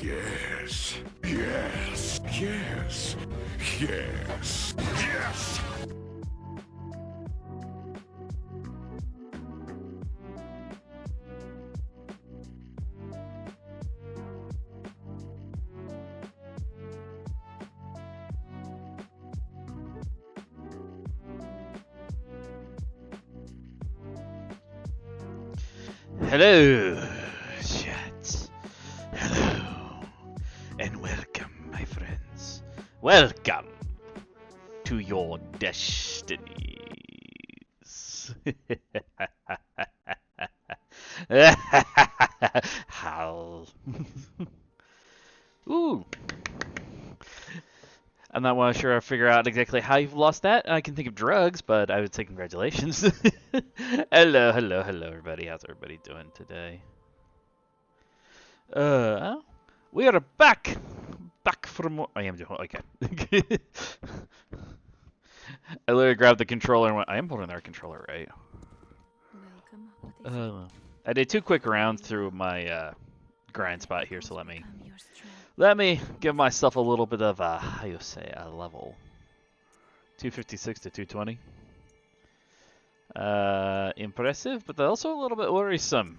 Yes. Yes. Yes. Yes. Yes. Hello, chat. Hello, and welcome, my friends. Welcome to your destinies. How? Ooh. I'm not sure I figure out exactly how you've lost that. I can think of drugs, but I would say congratulations. Hello, everybody. How's everybody doing today? Uh, we are back from. I am doing okay. I literally grabbed the controller and went. I am holding our controller, right? Welcome. What is Uh, I did 2 quick rounds through my grind spot here, so become your strength. let me give myself a little bit of a how you say a level. 256 to 220. Impressive, but also a little bit worrisome.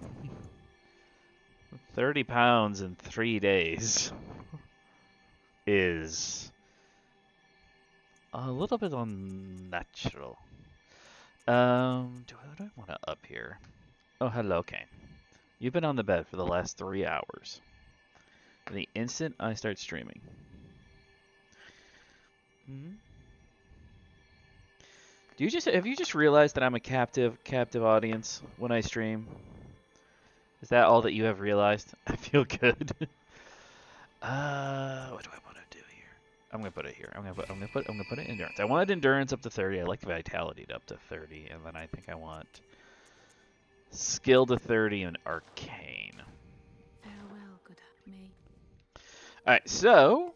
30 pounds in 3 days is a little bit unnatural. Do I want to up here? Oh, hello, Kane. You've been on the bed for the last 3 hours. The instant I start streaming. Hmm? Have you just realized that I'm a captive audience when I stream? Is that all that you have realized? I feel good. What do I want to do here? I'm gonna put it here. I'm gonna put it endurance. I wanted endurance up to 30. I like vitality up to 30, and then I think I want skill to 30 and arcane. Farewell, good May. All right, so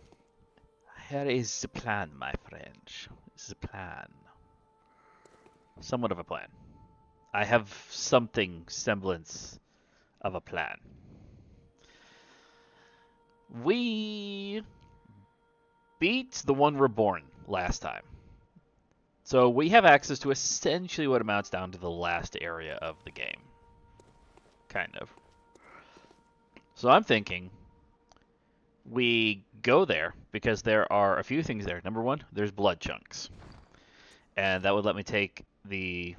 here is the plan, my friends. This is a plan. Somewhat of a plan. I have something semblance of a plan. We beat the one reborn last time. So we have access to essentially what amounts down to the last area of the game. Kind of. So I'm thinking we go there because there are a few things there. Number one, there's blood chunks. And that would let me take the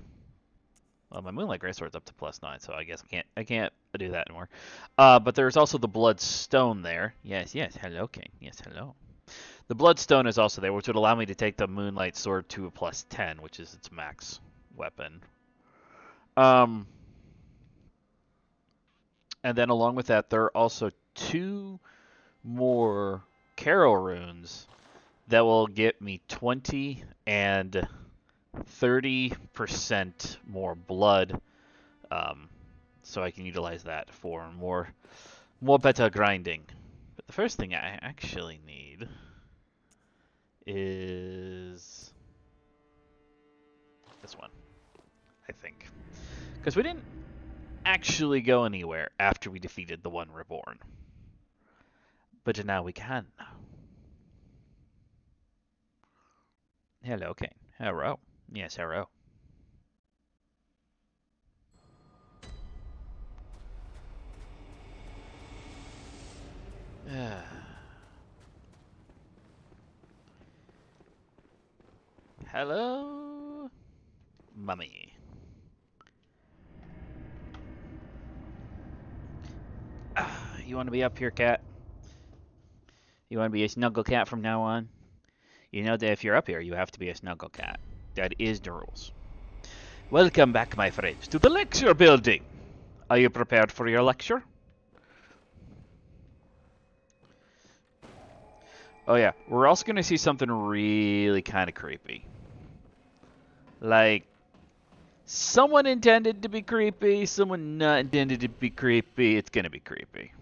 well, my Moonlight Greatsword's up to +9, so I guess I can't do that anymore. But there's also the Bloodstone there. Yes, hello, King. Yes, hello. The Bloodstone is also there, which would allow me to take the Moonlight Sword to a +10, which is its max weapon. And then along with that, there are also 2 more Carol runes that will get me 20 and 30% more blood, so I can utilize that for more better grinding. But the first thing I actually need is this one, I think, because we didn't actually go anywhere after we defeated the one reborn, but now we can. Hello, Kane. Hello. Yes, hello. Hello, mummy. You want to be up here, cat? You want to be a snuggle cat from now on? You know that if you're up here, you have to be a snuggle cat. That is the rules. Welcome back, my friends, to the lecture building. Are you prepared for your lecture? Oh yeah, we're also going to see something really kind of creepy. Like, someone intended to be creepy, someone not intended to be creepy. It's going to be creepy.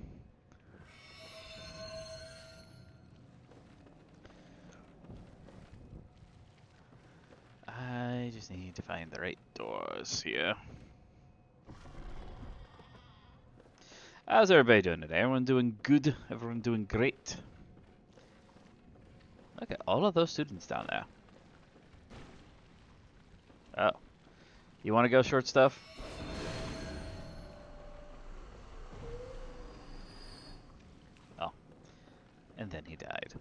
I just need to find the right doors here. How's everybody doing today? Everyone doing good? Everyone doing great? Look at all of those students down there. Oh. You want to go short stuff? Oh. And then he died.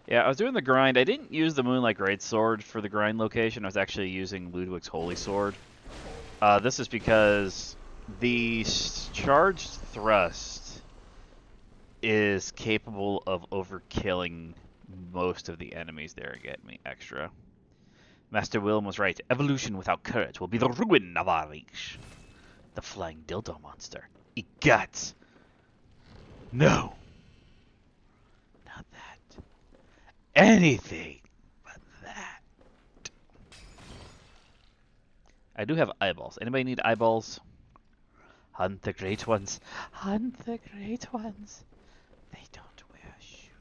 Yeah, I was doing the grind. I didn't use the Moonlight Greatsword for the grind location. I was actually using Ludwig's Holy Sword. This is because the charged thrust is capable of overkilling most of the enemies there and get me extra. Master Willem was right. Evolution without courage will be the ruin of our reach. The flying dildo monster. Eat guts. No. Not that. Anything but that. I do have eyeballs. Anybody need eyeballs? Hunt the great ones. Hunt the great ones. They don't wear shoes.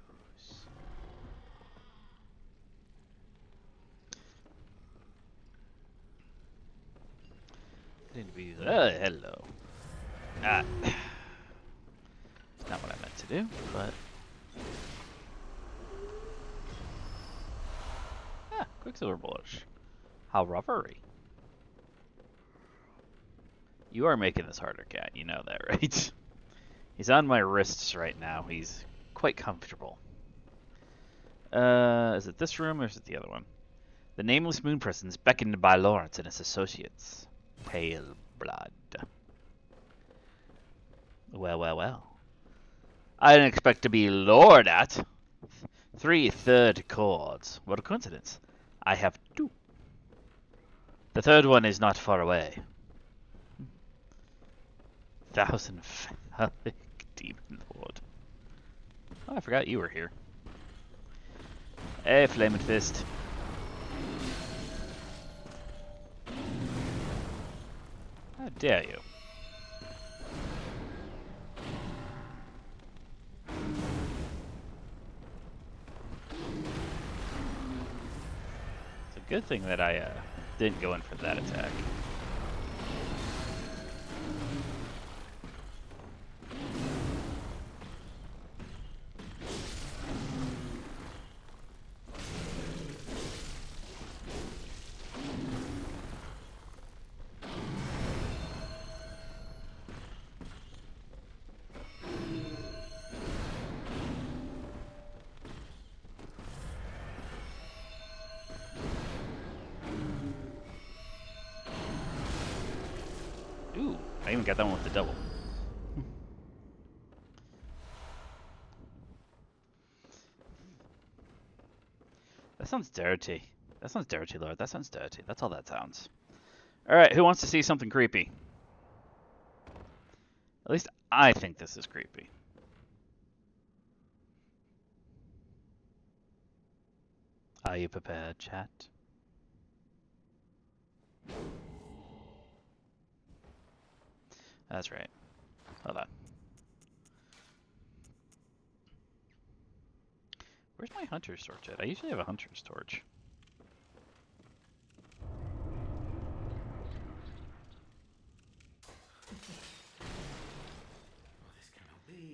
Hello. Ah. It's not what I meant to do, but... Ah, Quicksilver Bullish. How rubbery. You are making this harder, Cat. You know that, right? He's on my wrists right now. He's quite comfortable. Is it this room or is it the other one? The nameless moon presence beckoned by Lawrence and his associates. Pale blood. Well, well, well. I didn't expect to be lowered at. 3 third chords. What a coincidence. I have 2. The third one is not far away. 1,000 phallic demon lord. Oh, I forgot you were here. Hey, Flaming Fist. How dare you? It's a good thing that I didn't go in for that attack. Ooh, I even got that one with the double. That sounds dirty. That sounds dirty, Lord. That sounds dirty. That's all that sounds. Alright, who wants to see something creepy? At least I think this is creepy. Are you prepared, chat? That's right. Hold on. Where's my hunter's torch at? I usually have a hunter's torch.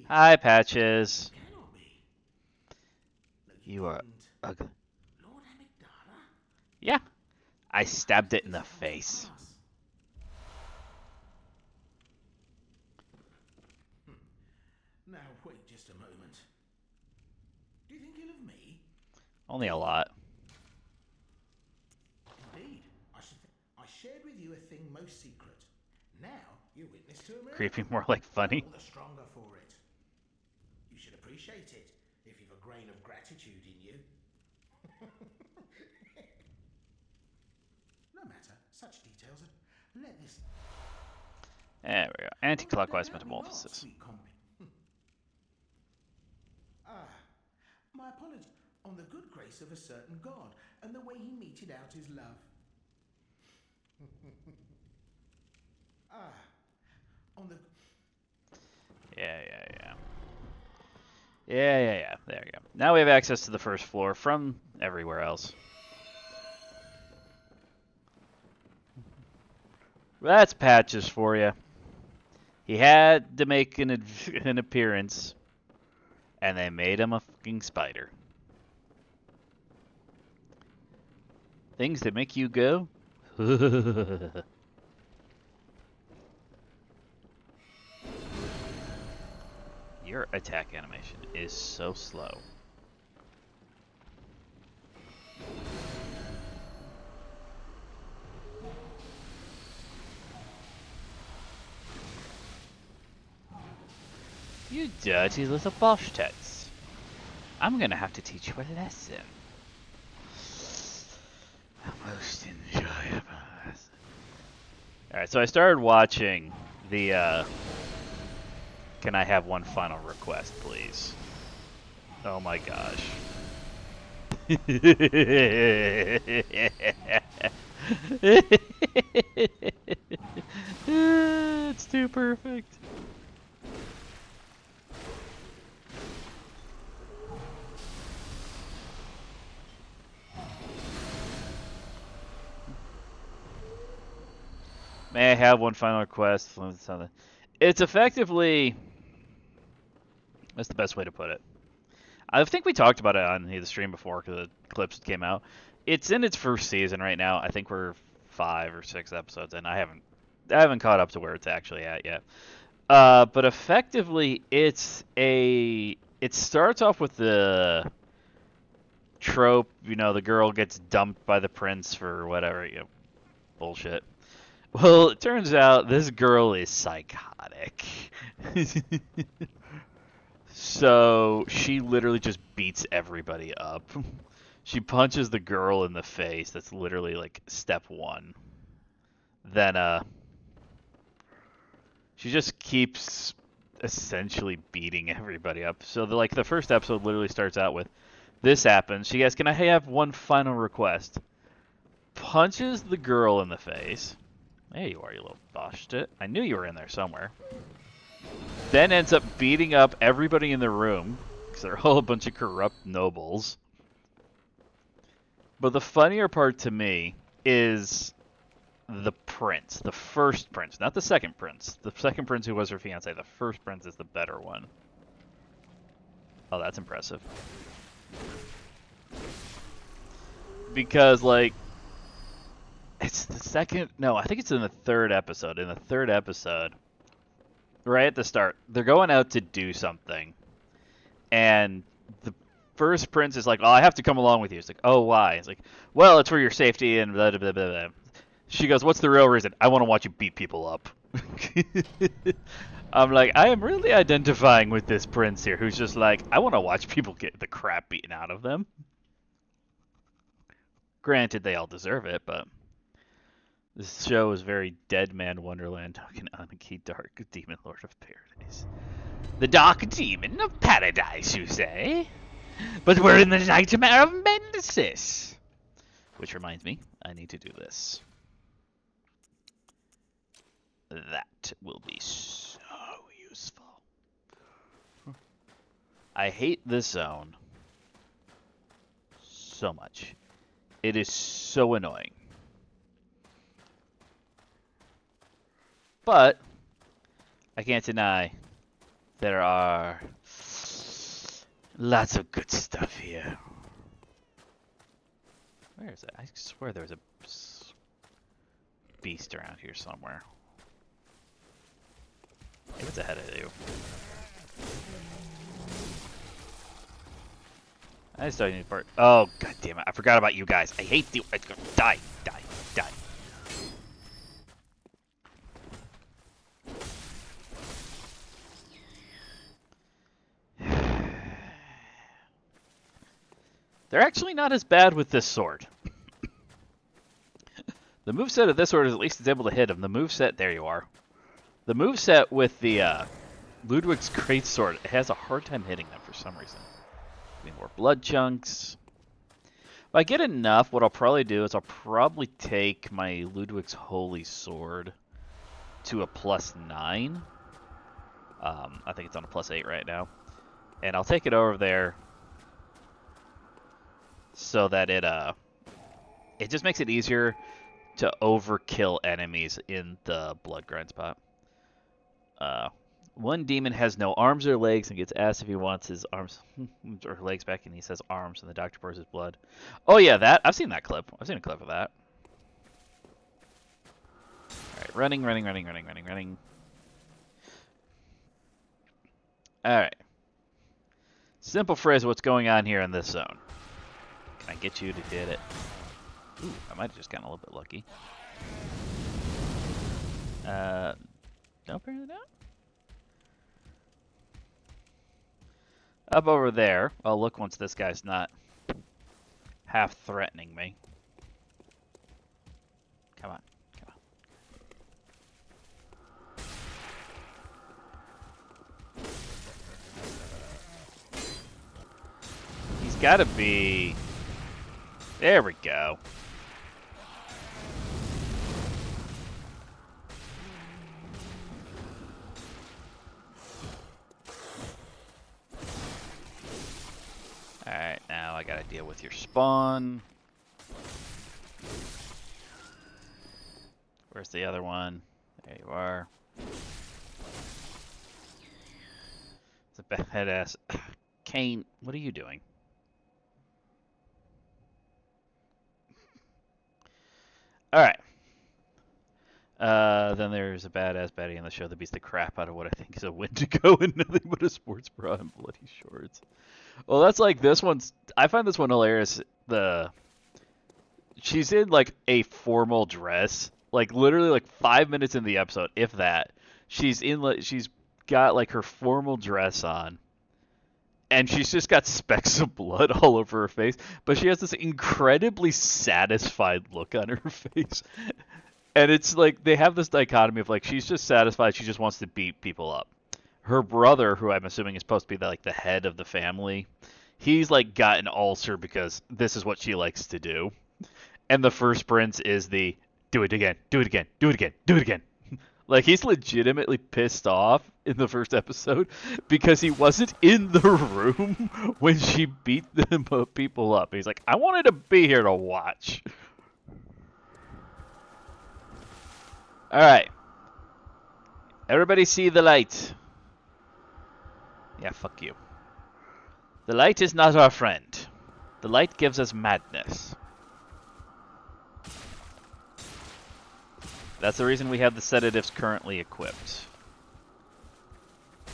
Hi, Patches. You are ugly. Yeah. I stabbed it in the face. Now, wait just a moment. Do you think ill of me? Only a lot. Indeed. I shared with you a thing most secret. Now, you're witness to a miracle. Creepy, more like funny. All the stronger for it. You should appreciate it, if you've a grain of gratitude in you. No matter. Such details are... Let this... There we go. Anti-clockwise metamorphosis. My apologies on the good grace of a certain god and the way he meted out his love. On the... Yeah. There we go. Now we have access to the first floor from everywhere else. That's Patches for you. He had to make an appearance, and they made him a fucking spider. Things that make you go. Your attack animation is so slow. You dirty little bosh tits. I'm gonna have to teach you a lesson. A most enjoyable lesson. Alright, so I started watching the, Can I have one final request, please? Oh my gosh. It's too perfect. May I have one final request? It's effectively... That's the best way to put it. I think we talked about it on the stream before because the clips came out. It's in its first season right now. I think we're 5 or 6 episodes in. I haven't caught up to where it's actually at yet. But effectively, it starts off with the trope, the girl gets dumped by the prince for whatever, bullshit. Well, it turns out this girl is psychotic. So she literally just beats everybody up. She punches the girl in the face. That's literally like step 1. Then she just keeps essentially beating everybody up. So the first episode literally starts out with this happens. She goes, "Can I have one final request?" Punches the girl in the face. There you are, you little bosh tit. I knew you were in there somewhere. Then ends up beating up everybody in the room, because they're all a bunch of corrupt nobles. But the funnier part to me is the prince. The first prince, not the second prince. The second prince who was her fiancé. The first prince is the better one. Oh, that's impressive. Because, it's the second... No, I think it's in the third episode. In the third episode... Right at the start, they're going out to do something, and the first prince is like, "Oh, I have to come along with you." It's like, "Oh, why?" It's like, "Well, it's for your safety," and blah, blah, blah, blah. She goes, "What's the real reason?" "I want to watch you beat people up." I'm like, I am really identifying with this prince here, who's just like, I want to watch people get the crap beaten out of them. Granted, they all deserve it, but... This show is very Dead Man Wonderland talking Anarchy Dark Demon Lord of Paradise. The Dark Demon of Paradise, you say? But we're in the Nightmare of Mendesis. Which reminds me, I need to do this. That will be so useful. I hate this zone so much. It is so annoying. But I can't deny there are lots of good stuff here. Where is it? I swear there was a beast around here somewhere. Hey, what's ahead of you? I just don't need part. Oh, god damn it. I forgot about you guys. I hate you. Die, die, die. They're actually not as bad with this sword. The moveset of this sword is at least it's able to hit him. The moveset, there you are. The moveset with the Ludwig's Greatsword, it has a hard time hitting them for some reason. Give me more blood chunks. If I get enough, what I'll probably do is I'll probably take my Ludwig's Holy Sword to a +9. I think it's on a +8 right now. And I'll take it over there so that it just makes it easier to overkill enemies in the blood grind spot. One demon has no arms or legs and gets asked if he wants his arms or legs back, and he says arms, and the doctor pours his blood. Oh yeah, that I've seen that clip. I've seen a clip of that. All right, running. All right. Simple phrase of what's going on here in this zone. Can I get you to hit it? Ooh, I might have just gotten a little bit lucky. No, apparently not. Up over there. I'll look once this guy's not half threatening me. Come on. He's got to be... There we go. Alright, now I gotta deal with your spawn. Where's the other one? There you are. It's a badass. Kane, what are you doing? Alright. Then there's a badass baddie in the show that beats the crap out of what I think is a Wendigo and nothing but a sports bra and bloody shorts. Well, that's like this one's... I find this one hilarious. She's in like a formal dress. Like literally like 5 minutes in the episode, if that. She's got like her formal dress on. And she's just got specks of blood all over her face. But she has this incredibly satisfied look on her face. And it's like they have this dichotomy of like she's just satisfied, she just wants to beat people up. Her brother, who I'm assuming is supposed to be like the head of the family, he's like got an ulcer because this is what she likes to do. And the first prince is the do it again, do it again, do it again, do it again. Like he's legitimately pissed off in the first episode because he wasn't in the room when she beat them people up. He's like, I wanted to be here to watch. All right. Everybody see the light. Yeah, fuck you. The light is not our friend. The light gives us madness. That's the reason we have the sedatives currently equipped. I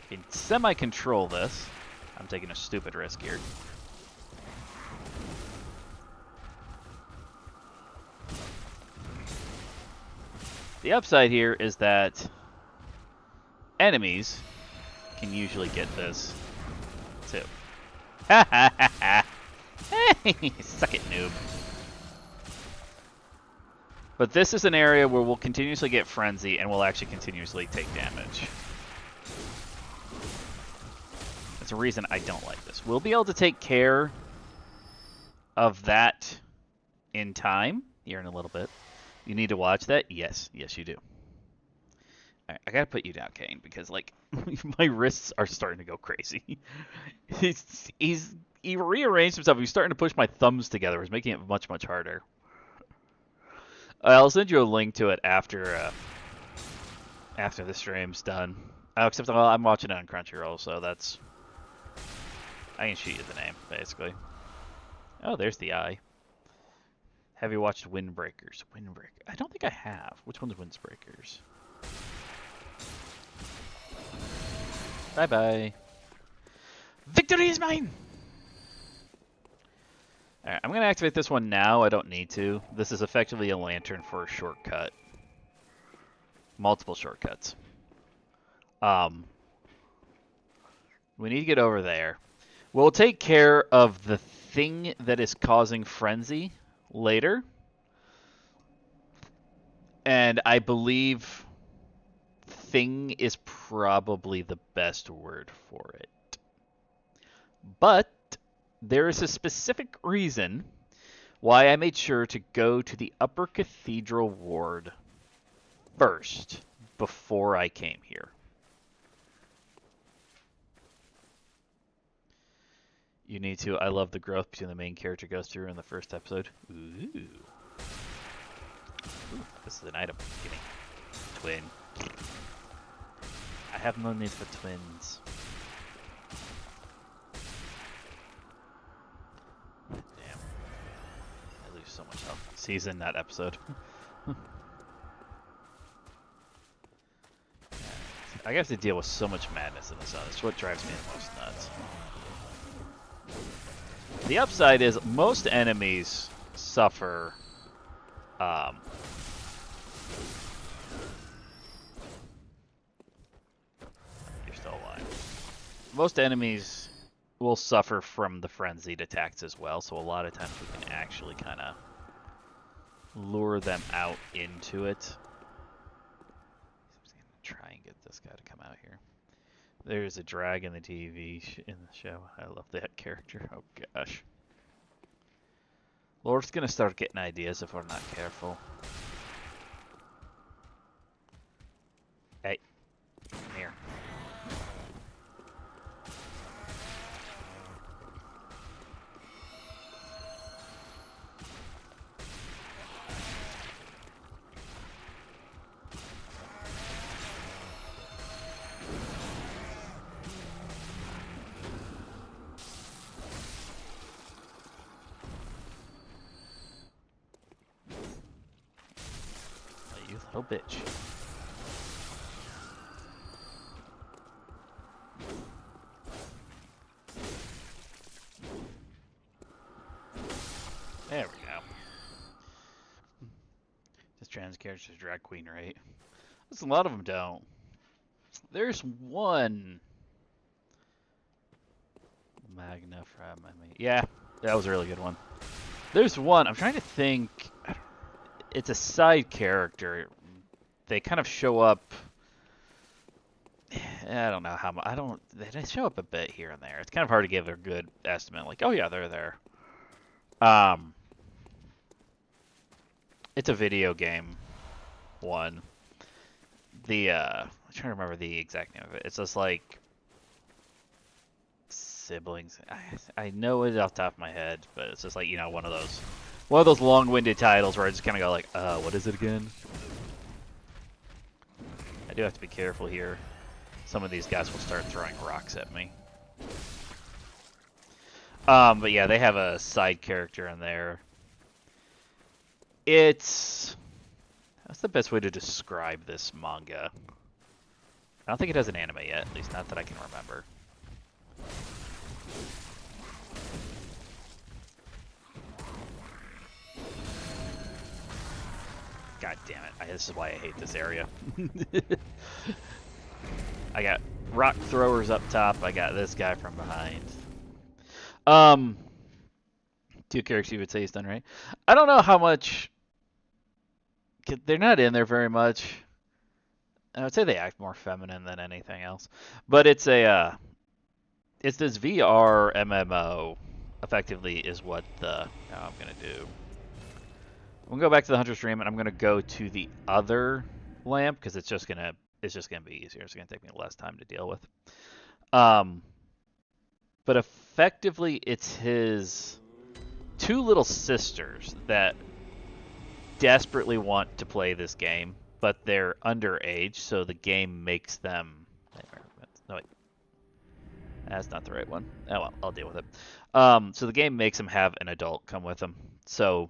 can semi-control this. I'm taking a stupid risk here. The upside here is that enemies can usually get this too. Ha ha ha ha! Hey, suck it, noob. But this is an area where we'll continuously get frenzy and we'll actually continuously take damage. That's a reason I don't like this. We'll be able to take care of that in time here in a little bit. You need to watch that? Yes. Yes, you do. Alright, I gotta put you down, Kane, because, like, my wrists are starting to go crazy. He rearranged himself. He's starting to push my thumbs together. It's making it much, much harder. I'll send you a link to it after the stream's done. Except I'm watching it on Crunchyroll, so that's... I can shoot you the name, basically. Oh, there's the eye. Have you watched Windbreakers? Windbreaker. I don't think I have. Which one's Windbreakers? Bye-bye. Victory is mine! Alright, I'm going to activate this one now. I don't need to. This is effectively a lantern for a shortcut. Multiple shortcuts. We need to get over there. We'll take care of the thing that is causing frenzy later. And I believe thing is probably the best word for it. But there is a specific reason why I made sure to go to the Upper Cathedral Ward first before I came here. You need to. I love the growth between the main character goes through in the first episode. Ooh. Ooh, this is an item. Gimme. Twin. have no need for twins. Damn. I lose so much health. Season that episode. I got to deal with so much madness in the zone. It's what drives me the most nuts. The upside is most enemies suffer. You're still alive. Most enemies will suffer from the frenzied attacks as well, so a lot of times we can actually kind of lure them out into it. Try and get this guy to come out here. There's a drag in the in the show. I love that character. Oh gosh. Lord's gonna start getting ideas if we're not careful. Hey, come here. Little bitch. There we go. This trans character's drag queen, right? There's a lot of them don't. There's one. Magna from yeah, that was a really good one. There's one. I'm trying to think. It's a side character. They kind of show up. I don't know how much. They show up a bit here and there. It's kind of hard to give a good estimate. Like, oh yeah, they're there. It's a video game one. I'm trying to remember the exact name of it. It's just like siblings. I know it off the top of my head, but it's just like, you know, one of those long-winded titles where I just kind of go like, what is it again? I do have to be careful here. Some of these guys will start throwing rocks at me. But yeah, they have a side character in there. That's the best way to describe this manga. I don't think it has an anime yet, at least not that I can remember. God damn it. This is why I hate this area. I got rock throwers up top. I got this guy from behind. Two characters you would say he's done right. I don't know how much. They're not in there very much. I would say they act more feminine than anything else. But it's this VR MMO effectively is what I'm going to do. I'm gonna go back to the Hunter stream, and I'm gonna go to the other lamp because it's just gonna be easier. It's gonna take me less time to deal with. But effectively, it's his two little sisters that desperately want to play this game, but they're underage, so the game makes them. No, wait. That's not the right one. Oh well, I'll deal with it. So the game makes them have an adult come with them. So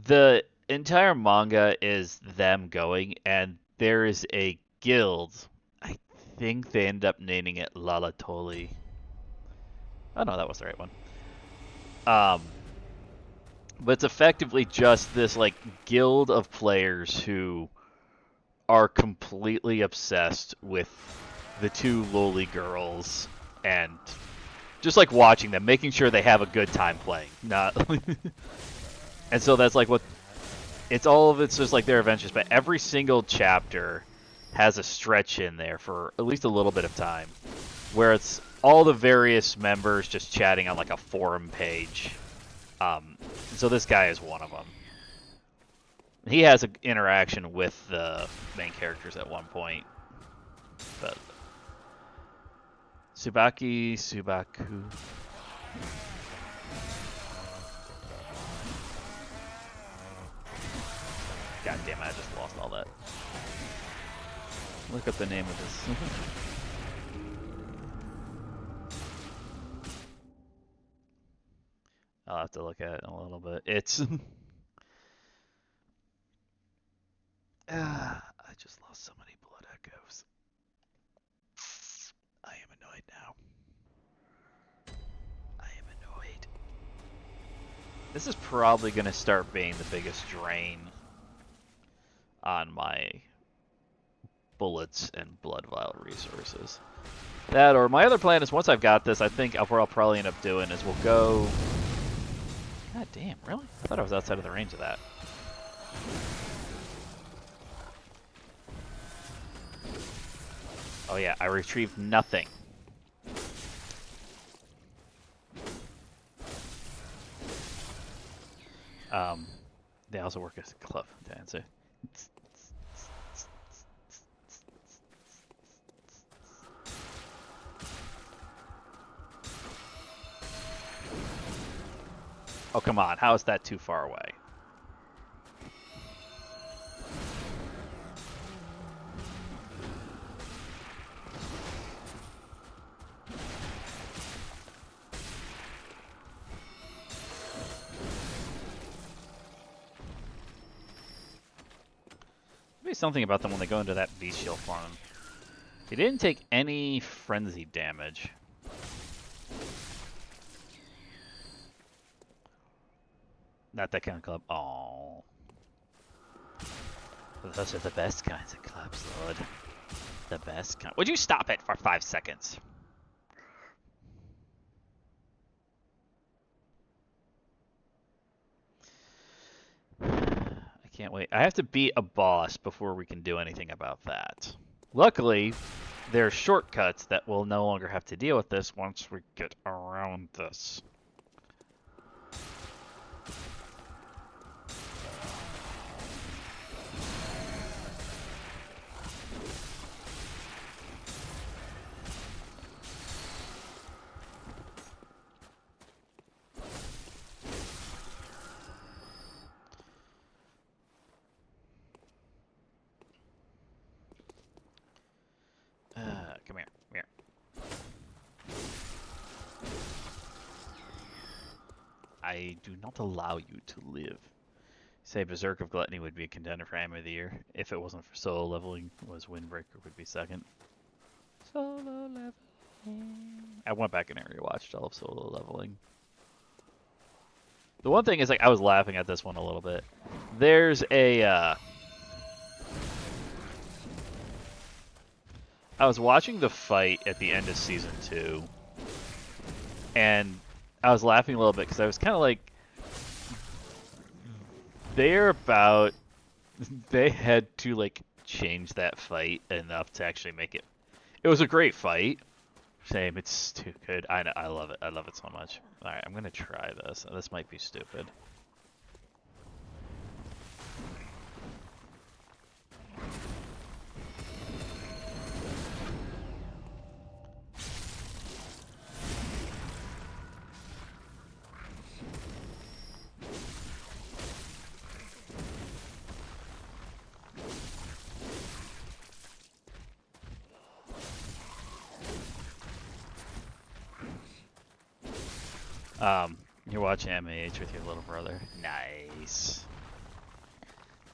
the entire manga is them going, and there is a guild. I think they end up naming it Lalatoli. Oh no, that was the right one. But it's effectively just this like guild of players who are completely obsessed with the two lowly girls and just like watching them, making sure they have a good time playing. Not and so that's like what it's all of it's just like their adventures, but every single chapter has a stretch in there for at least a little bit of time where it's all the various members just chatting on like a forum page. So this guy is one of them. He has an interaction with the main characters at one point. But Subaku. God damn it, I just lost all that. Look up the name of this. I'll have to look at it in a little bit. It's I just lost so many blood echoes. I am annoyed now. I am annoyed. This is probably going to start being the biggest drain on my bullets and blood vial resources. That, or my other plan is once I've got this, I think what I'll probably end up doing is we'll go... God damn, really? I thought I was outside of the range of that. Oh yeah, I retrieved nothing. They also work as a glove to answer. Oh, come on. How is that too far away? Maybe something about them when they go into that beast shield form. He didn't take any frenzy damage. Not that kind of club. Oh. Those are the best kinds of clubs, Lord. The best kind. Would you stop it for 5 seconds? I can't wait. I have to beat a boss before we can do anything about that. Luckily, there are shortcuts that will no longer have to deal with this once we get around this. Come here. Come here. I do not allow you to live. Say Berserk of Gluttony would be a contender for Anime of the Year. If it wasn't for solo leveling, was Windbreaker would be second. Solo leveling. I went back and rewatched all of solo leveling. The one thing is, like, I was laughing at this one a little bit. There's a, I was watching the fight at the end of Season 2, and I was laughing a little bit because I was kind of like, they had to, like, change that fight enough to actually make it. It was a great fight. Shame, it's too good. I know, I love it. I love it so much. Alright, I'm gonna try this. This might be stupid. You're watching MAH with your little brother. Nice.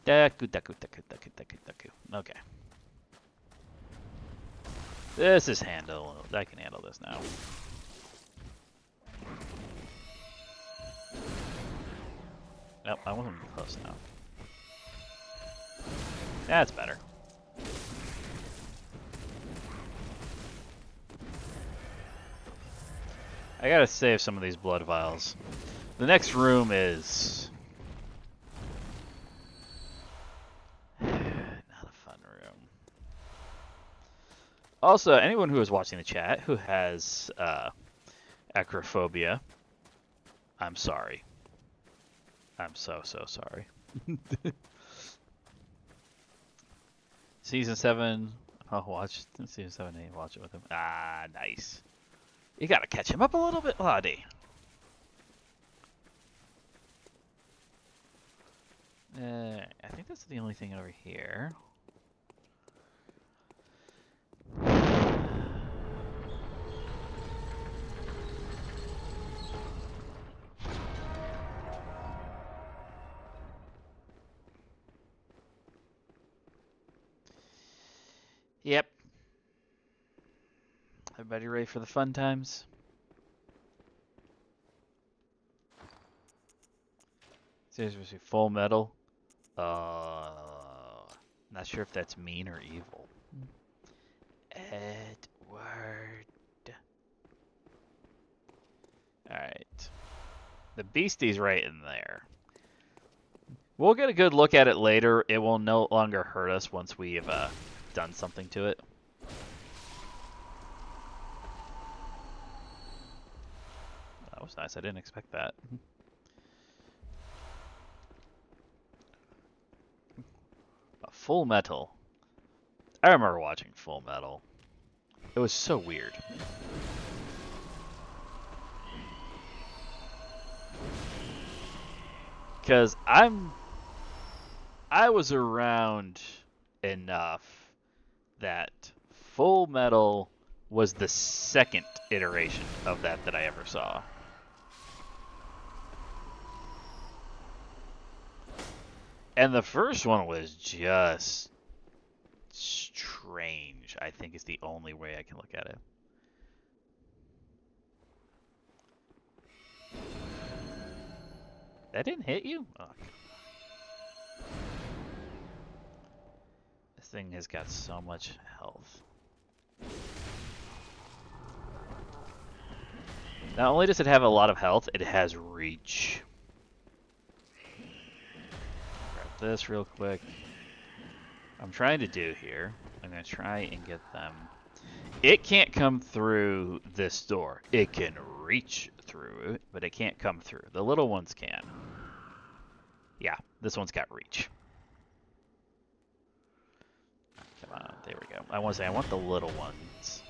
Daku, daku, daku, daku, daku, daku. Okay. This is handle. I can handle this now. Nope, I wasn't close enough. That's better. I gotta save some of these blood vials. The next room is not a fun room. Also, anyone who is watching the chat who has acrophobia, I'm sorry. I'm so sorry. Season 7, I'll watch Season 7 and watch it with him. Ah, nice. You gotta catch him up a little bit, laddie. I think that's the only thing over here. Yep. Everybody ready for the fun times? Seriously, Full Metal. Not sure if that's mean or evil. Edward. Alright. The beastie's right in there. We'll get a good look at it later. It will no longer hurt us once we've done something to it. That was nice. I didn't expect that. Full Metal. I remember watching Full Metal. It was so weird. Because I was around enough that Full Metal was the second iteration of that I ever saw. And the first one was just strange, I think is the only way I can look at it. That didn't hit you? Oh. This thing has got so much health. Not only does it have a lot of health, it has reach. Grab this real quick. I'm trying to do here. I'm going to try and get them. It can't come through this door. It can reach through it, but it can't come through. The little ones can. Yeah, this one's got reach. Come on, there we go. I want to say I want the little ones.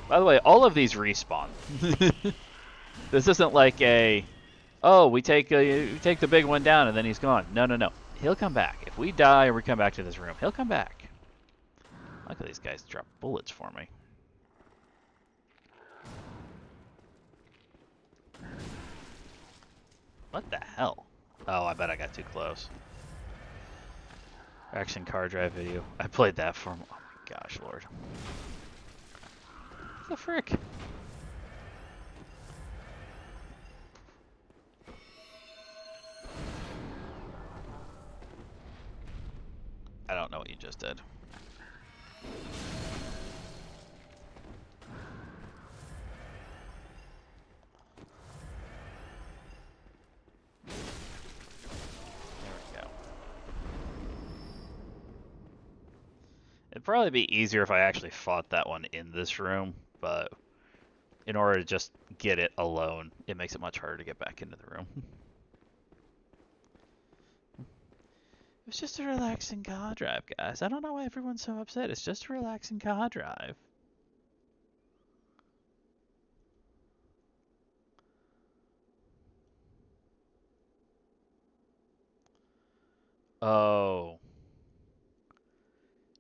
By the way, all of these respawn. This isn't like a, oh, we take the big one down and then he's gone. No, no, no. He'll come back. If we die or we come back to this room, he'll come back. Luckily, these guys drop bullets for me. What the hell? Oh, I bet I got too close. Action car drive video. I played that for, oh my gosh, Lord. What the frick? I don't know what you just did. There we go. It'd probably be easier if I actually fought that one in this room, but in order to just get it alone, it makes it much harder to get back into the room. It's just a relaxing car drive, guys. I don't know why everyone's so upset. It's just a relaxing car drive. Oh.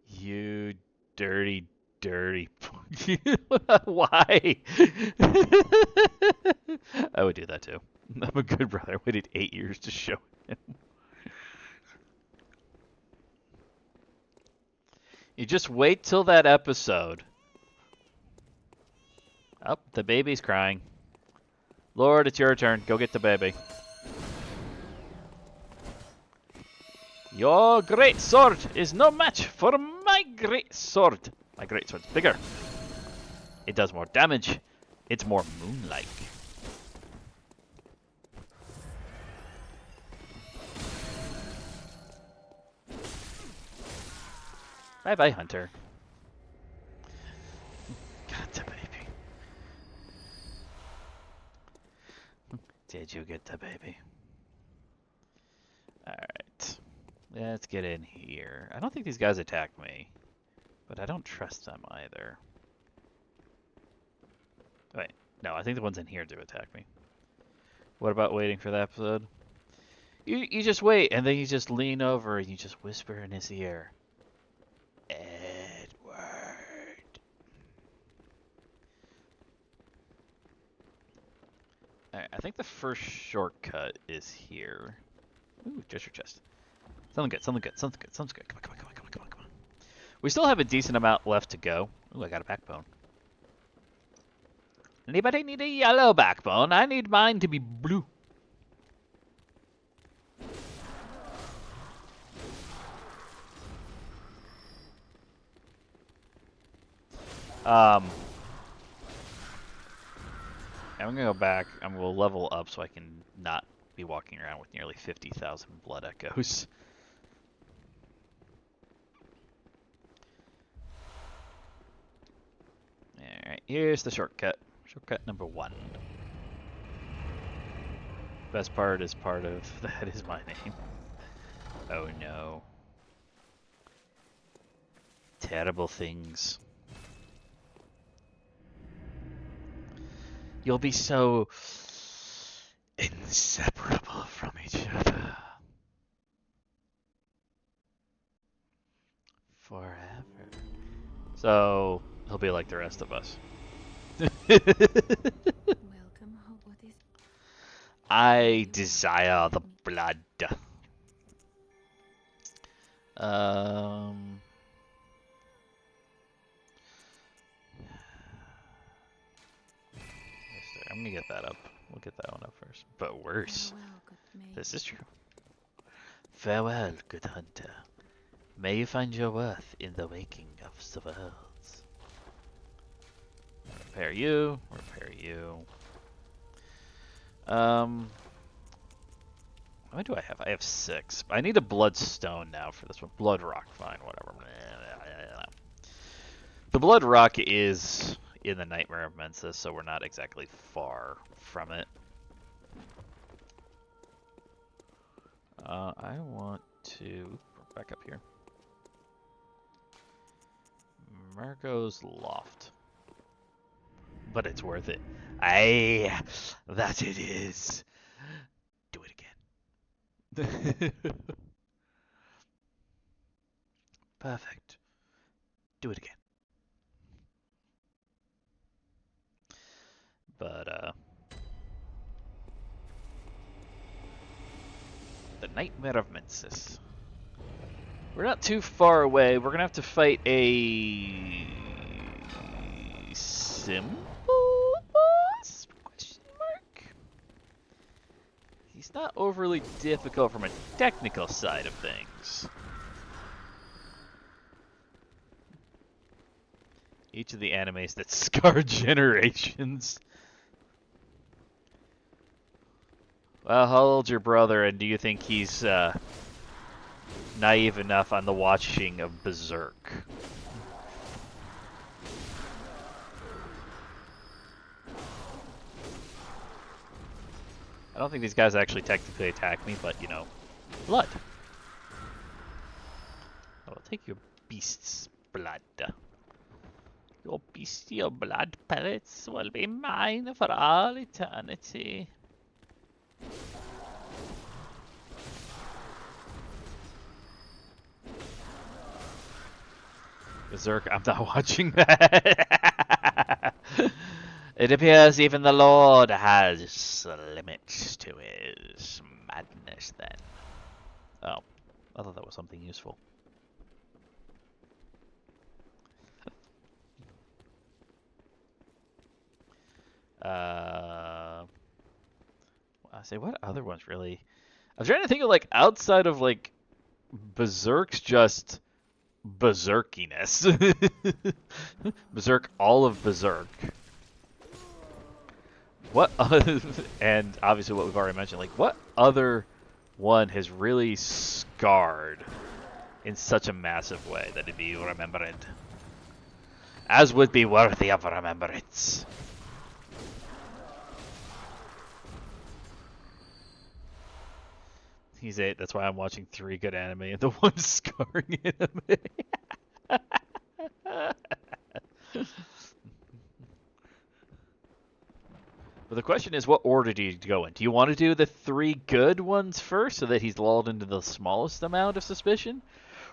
You dirty, dirty. Why? I would do that too. I'm a good brother. I waited 8 years to show him. You just wait till that episode. Oh, the baby's crying. Lord, it's your turn. Go get the baby. Your great sword is no match for my great sword. My great sword's bigger. It does more damage. It's more moon-like. Bye-bye, Hunter. Got the baby. Did you get the baby? Alright. Let's get in here. I don't think these guys attack me, but I don't trust them either. Wait, no, I think the ones in here do attack me. What about waiting for that episode? You just wait, and then you just lean over and you just whisper in his ear. Edward. Alright, I think the first shortcut is here. Ooh, treasure chest. Something good, something good, something good, something good. Come on, come on, come on, come on, come on, come on. We still have a decent amount left to go. Ooh, I got a backbone. Anybody need a yellow backbone? I need mine to be blue. I'm gonna go back and we'll level up so I can not be walking around with nearly 50,000 blood echoes. Alright, here's the shortcut. Shortcut number 1. Best part is part of that is my name. Oh no. Terrible things. You'll be so inseparable from each other. Forever. So, he'll be like the rest of us. Welcome. What is I desire the blood. I'm gonna get that up. We'll get that one up first. But worse. farewell, good maid. This is true. Farewell, good hunter. May you find your worth in the waking of the worlds. Repair you. Repair you. How many do I have? I have 6. I need a bloodstone now for this one. Blood rock, fine, whatever. The blood rock is in the Nightmare of Mensis, so we're not exactly far from it. I want to back up here. Marco's Loft. But it's worth it. Aye, that it is. Do it again. Perfect. Do it again. But, the Nightmare of Mensis. We're not too far away. We're gonna have to fight a simple boss? Question mark. He's not overly difficult from a technical side of things. Each of the animes that scar generations. Well, how old's your brother, and do you think he's naive enough on the watching of Berserk? I don't think these guys actually technically attack me, but, you know, blood. I will take your beast's blood. Your bestial blood pellets will be mine for all eternity. Berserk, I'm not watching that. It appears even the Lord has limits to his madness then. Oh, I thought that was something useful. I say, what other ones really? I'm trying to think of, like, outside of, like, Berserk's just berserkiness. Berserk, all of Berserk. What other, and obviously what we've already mentioned, like, what other one has really scarred in such a massive way that it'd be remembered? As would be worthy of remembrance. He's 8, that's why I'm watching 3 good anime and the one scarring anime. But the question is, what order do you go in? Do you want to do the 3 good ones first so that he's lulled into the smallest amount of suspicion?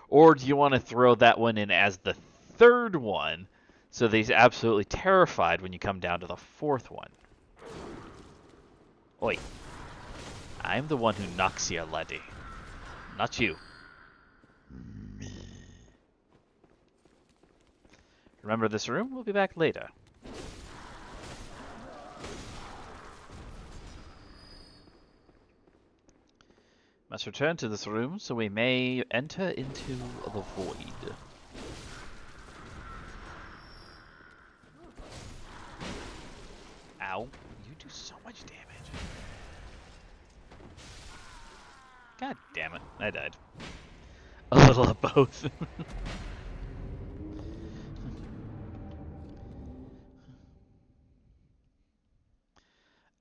Or do you want to throw that one in as the 3rd one so that he's absolutely terrified when you come down to the 4th one? Oi. I'm the one who knocks you, laddie. Not you. Remember this room? We'll be back later. Must return to this room so we may enter into the void. Ow. You do so much damage. God damn it. I died. A little of both.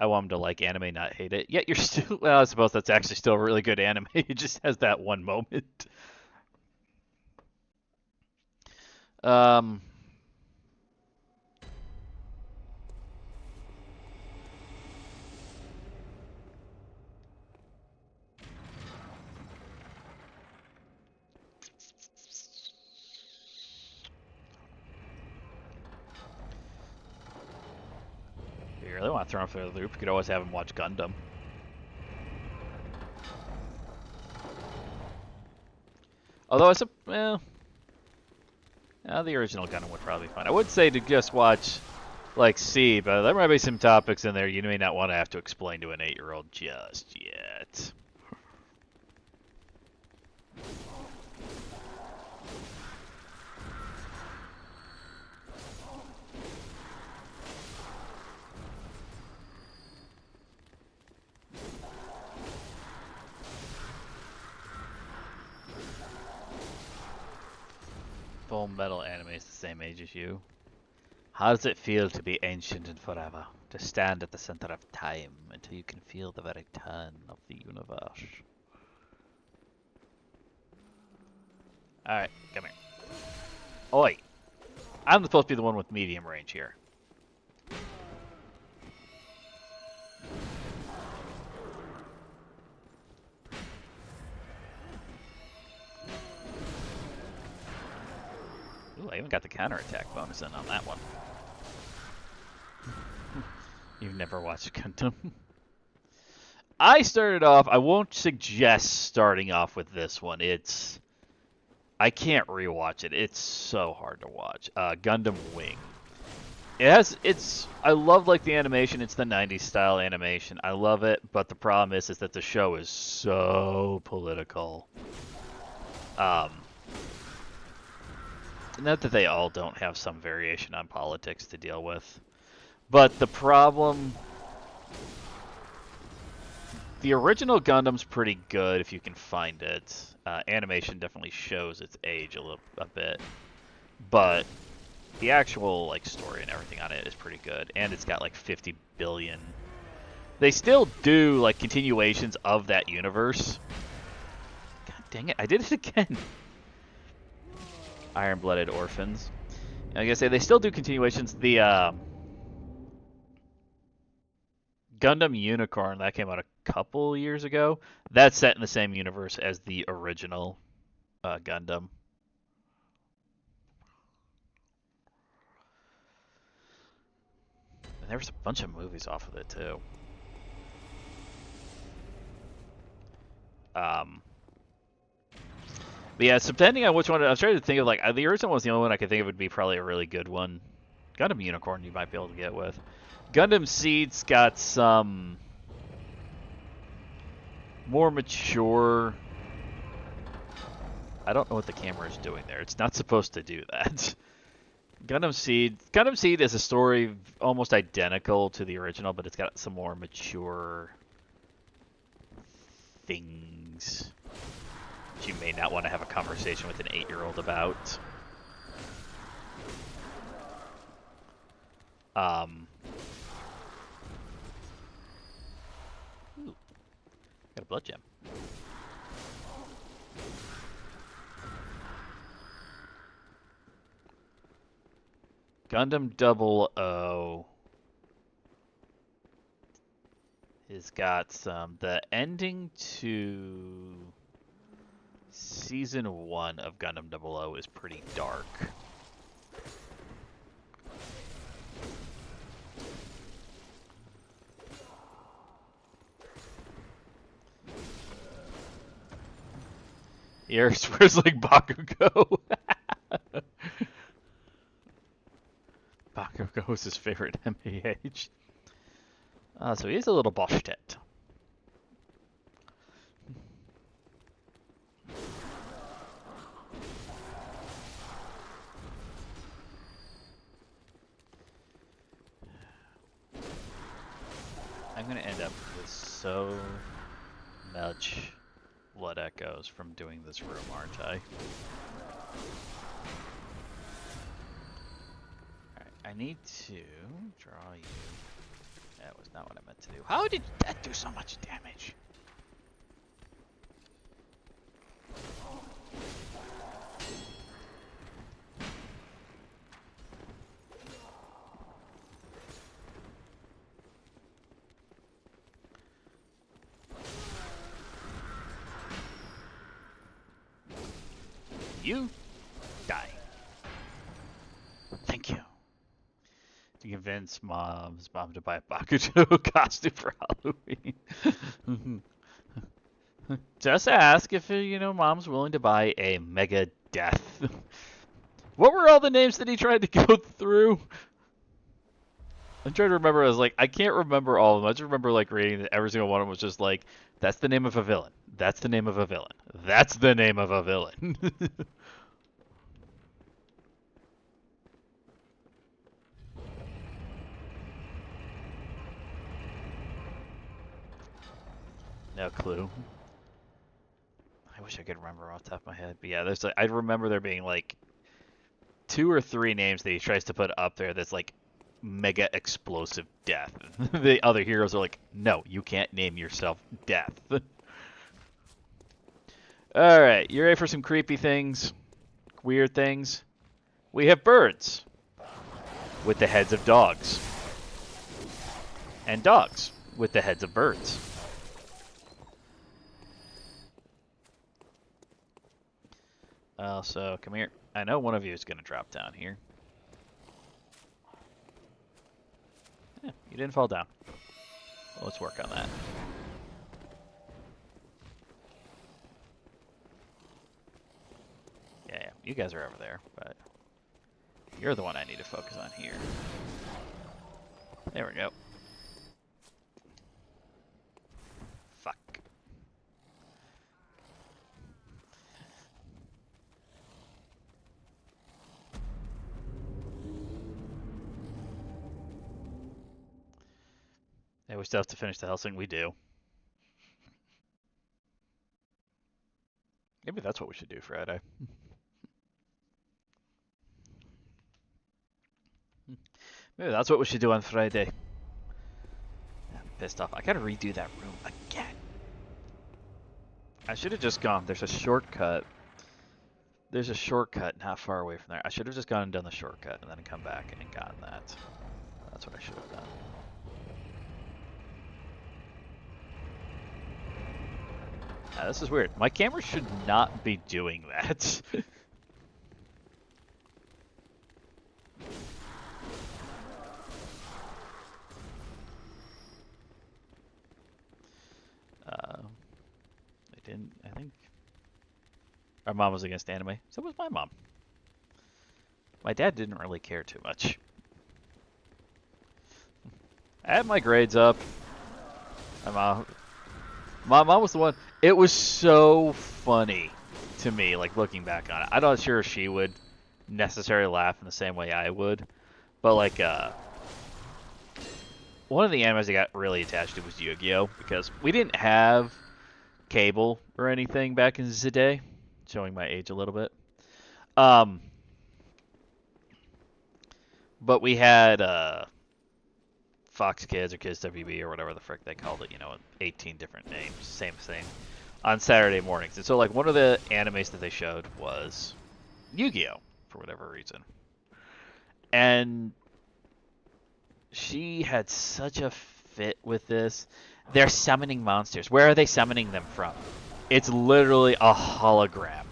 I want him to like anime, not hate it. Yet you're still... Well, I suppose that's actually still a really good anime. It just has that one moment. Um... If you really want to throw him for the loop, you could always have him watch Gundam. Although it's a... Well... the original Gundam would probably be fine. I would say to just watch, like, C, but there might be some topics in there you may not want to have to explain to an 8-year-old just yet. Full Metal anime is the same age as you. How does it feel to be ancient and forever? To stand at the center of time until you can feel the very turn of the universe. Alright, come here. Oi! I'm supposed to be the one with medium range here. Ooh, I even got the counterattack bonus in on that one. You've never watched Gundam. I started off, I won't suggest starting off with this one. I can't rewatch it. It's so hard to watch. Gundam Wing. I love like the animation. It's the 90s style animation. I love it, but the problem is that the show is so political. Not that they all don't have some variation on politics to deal with. But the problem... The original Gundam's pretty good if you can find it. Animation definitely shows its age a bit. But the actual like story and everything on it is pretty good. And it's got like 50 billion... They still do like continuations of that universe. God dang it, I did it again. Iron-Blooded Orphans. And like I say, they still do continuations. The Gundam Unicorn, that came out a couple years ago. That's set in the same universe as the original Gundam. And there was a bunch of movies off of it, too. But yeah, so depending on which one, I was trying to think of, like, the original was the only one I could think of would be probably a really good one. Gundam Unicorn you might be able to get with. Gundam Seed's got some more mature... I don't know what the camera is doing there. It's not supposed to do that. Gundam Seed is a story almost identical to the original, but it's got some more mature things that you may not want to have a conversation with an 8-year-old about. Ooh, got a blood gem. Gundam 00 has got some... The ending to Season 1 of Gundam 00 is pretty dark. He swears like Bakugo. Bakugo is his favorite MAH. So he's a little Boschtet. I'm gonna end up with so much blood echoes from doing this room, aren't I? Alright, I need to draw you. That was not what I meant to do. How did that do so much damage? You die. Thank you. To convince mom's mom to buy a Bakugo costume for Halloween. Just ask if, mom's willing to buy a Mega Death. What were all the names that he tried to go through? I'm trying to remember. I can't remember all of them. I just remember reading that every single one of them was just that's the name of a villain. That's the name of a villain. That's the name of a villain. No clue. I wish I could remember off the top of my head. But yeah, I remember there being 2 or 3 names that he tries to put up there that's Mega Explosive Death. The other heroes are no, you can't name yourself Death. Alright, you ready for some creepy things? Weird things? We have birds with the heads of dogs. And dogs with the heads of birds. So come here. I know one of you is going to drop down here. Yeah, you didn't fall down. Well, let's work on that. Yeah, you guys are over there, but you're the one I need to focus on here. There we go. Fuck. Yeah, we still have to finish the Hellsing. We do. Maybe that's what we should do Friday. Maybe that's what we should do on Friday. I'm pissed off. I gotta redo that room again. I should have just gone. There's a shortcut. There's a shortcut not far away from there. I should have just gone and done the shortcut and then come back and gotten that. That's what I should have done. This is weird. My camera should not be doing that. I think our mom was against anime. So was my mom. My dad didn't really care too much. I had my grades up. My mom was the one. It was so funny to me, looking back on it. I'm not sure she would necessarily laugh in the same way I would, but one of the animes I got really attached to was Yu-Gi-Oh! Because we didn't have cable or anything back in the day, showing my age a little bit. But we had Fox Kids or Kids WB or whatever the frick they called it, 18 different names, same thing, on Saturday mornings. And so one of the animes that they showed was Yu-Gi-Oh! For whatever reason. And she had such a fit with this. They're summoning monsters. Where are they summoning them from? It's literally a hologram.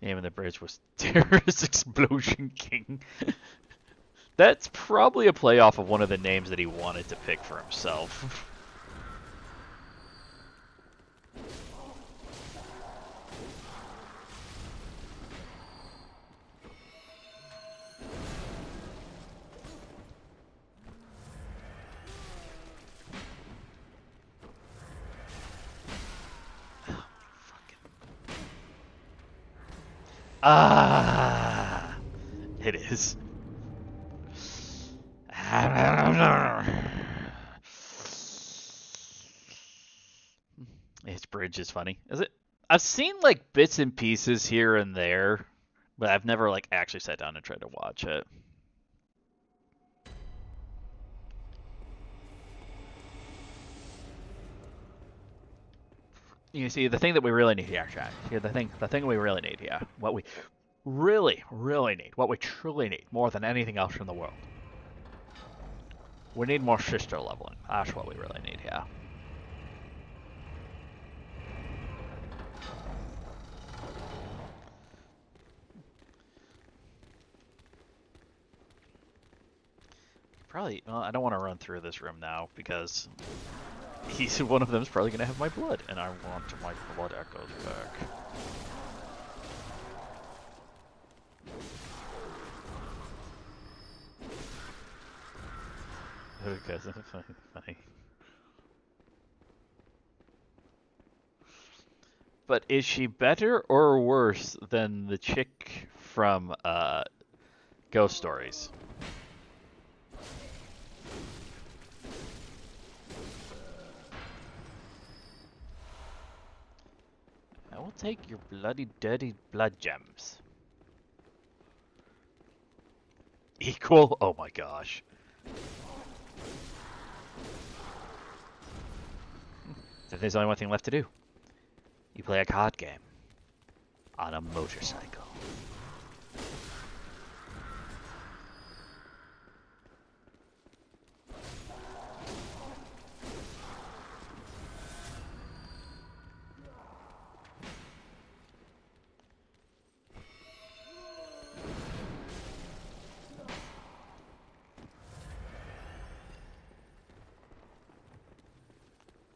Name of the bridge was Terrorist Explosion King. That's probably a play off of one of the names that he wanted to pick for himself. Ah, it is. Its bridge is funny. Is it? I've seen like bits and pieces here and there, but I've never like actually sat down and tried to watch it. You see, the thing that we really need here, Chad. Here, the thing we really need here. What we really, really need. What we truly need, more than anything else in the world. We need more sister leveling. That's what we really need here. Probably, well, I don't want to run through this room now because one of them is probably going to have my blood, and I want my blood echoes back. Because funny. But is she better or worse than the chick from Ghost Stories? I will take your bloody dirty blood gems. Equal? Oh my gosh. Then there's only one thing left to do. You play a card game on a motorcycle.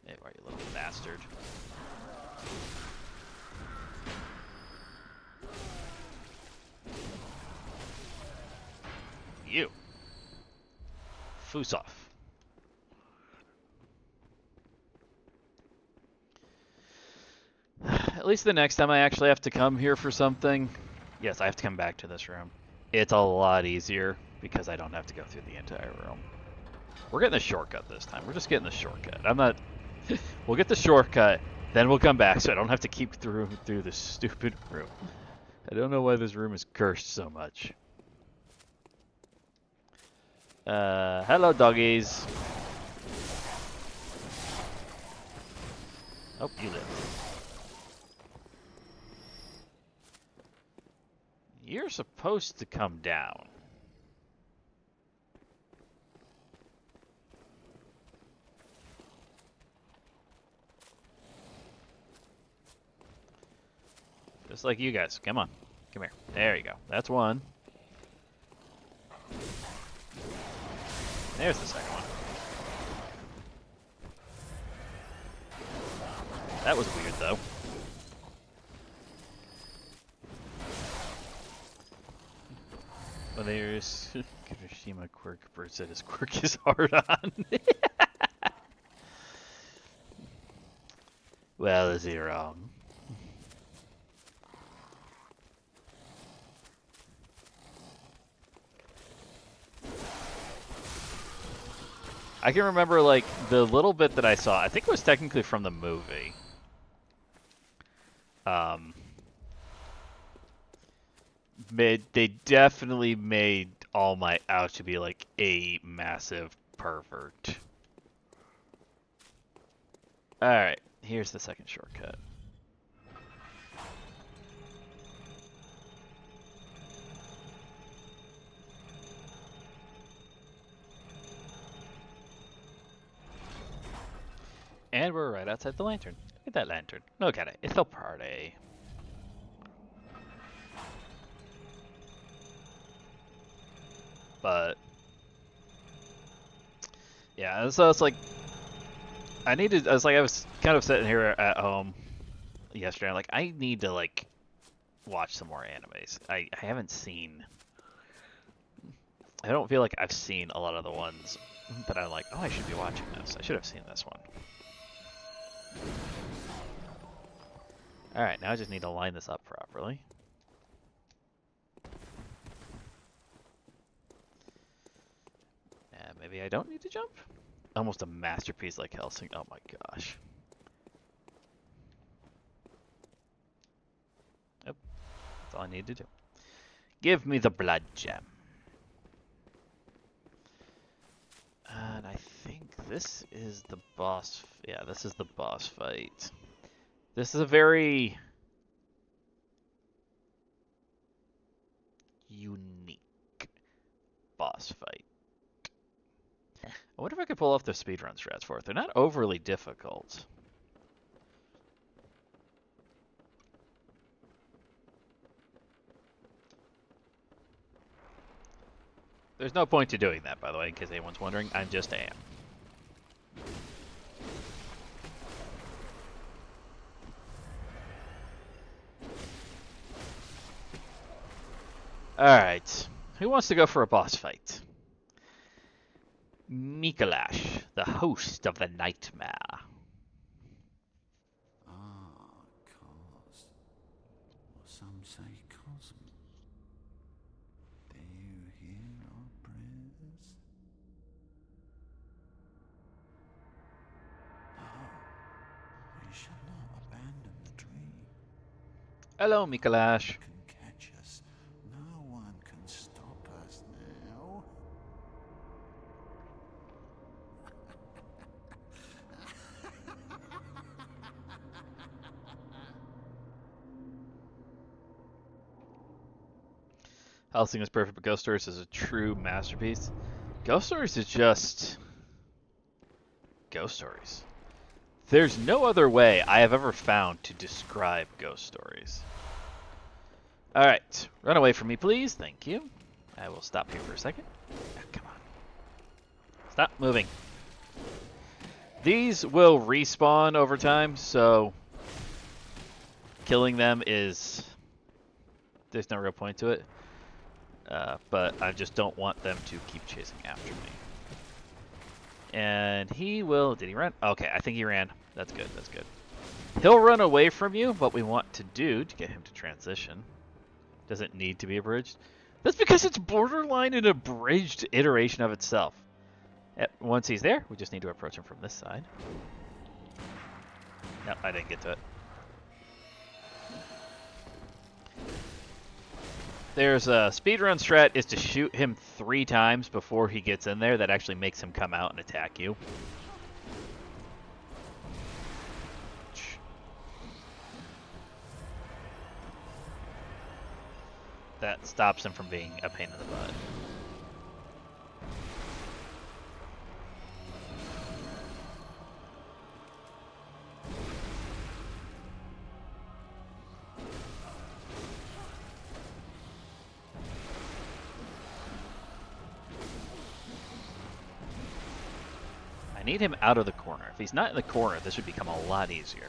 There you are, you little bastard. You. Fusoff. At least the next time I actually have to come here for something, yes, I have to come back to this room. It's a lot easier because I don't have to go through the entire room. We're getting the shortcut this time. We're just getting the shortcut. I'm not... We'll get the shortcut, then we'll come back so I don't have to keep through this stupid room. I don't know why this room is cursed so much. Hello, doggies. Oh, you live. You're supposed to come down. Just like you guys. Come on. Come here. There you go. That's one. There's the second one. That was weird, though. Well, there's Kirishima Quirk. Bird said his quirk is hard on. Well, is he wrong? I can remember, like, the little bit that I saw. I think it was technically from the movie. They definitely made All Might out to be, like, a massive pervert. Alright, here's the second shortcut. And we're right outside the lantern. Look at that lantern. Look at it. It's so pretty. But yeah, so it's like I was kind of sitting here at home yesterday. I'm like, I need to like watch some more animes. I haven't seen. I don't feel like I've seen a lot of the ones that I'm like, oh, I should be watching this. I should have seen this one. Alright, now I just need to line this up properly. Maybe I don't need to jump? Almost a masterpiece like Helsing. Oh my gosh. Yep. That's all I need to do. Give me the blood gem. And I think this is the boss. Yeah, this is the boss fight. This is a very unique boss fight. I wonder if I could pull off the speedrun strats for it. They're not overly difficult. There's no point to doing that, by the way, in case anyone's wondering. I just am. Alright. Who wants to go for a boss fight? Mikolash, the host of the nightmare. Cause. Or some say cosm. Do you hear our prayers? No, we shall not abandon the tree. Hello, Mikolash. Can catch us. No one can stop us now. Helsing is perfect, but Ghost Stories is a true masterpiece. Ghost Stories is just Ghost Stories. There's no other way I have ever found to describe Ghost Stories. Alright, run away from me, please. Thank you. I will stop here for a second. Oh, come on. Stop moving. These will respawn over time, so killing them is... there's no real point to it. But I just don't want them to keep chasing after me. And he will... did he run? Okay, I think he ran. That's good, that's good. He'll run away from you. What we want to do to get him to transition doesn't need to be abridged. That's because it's borderline an abridged iteration of itself. Once he's there, we just need to approach him from this side. No, I didn't get to it. There's a speedrun strat is to shoot him 3 times before he gets in there. That actually makes him come out and attack you. That stops him from being a pain in the butt. I need him out of the corner. If he's not in the corner, this would become a lot easier.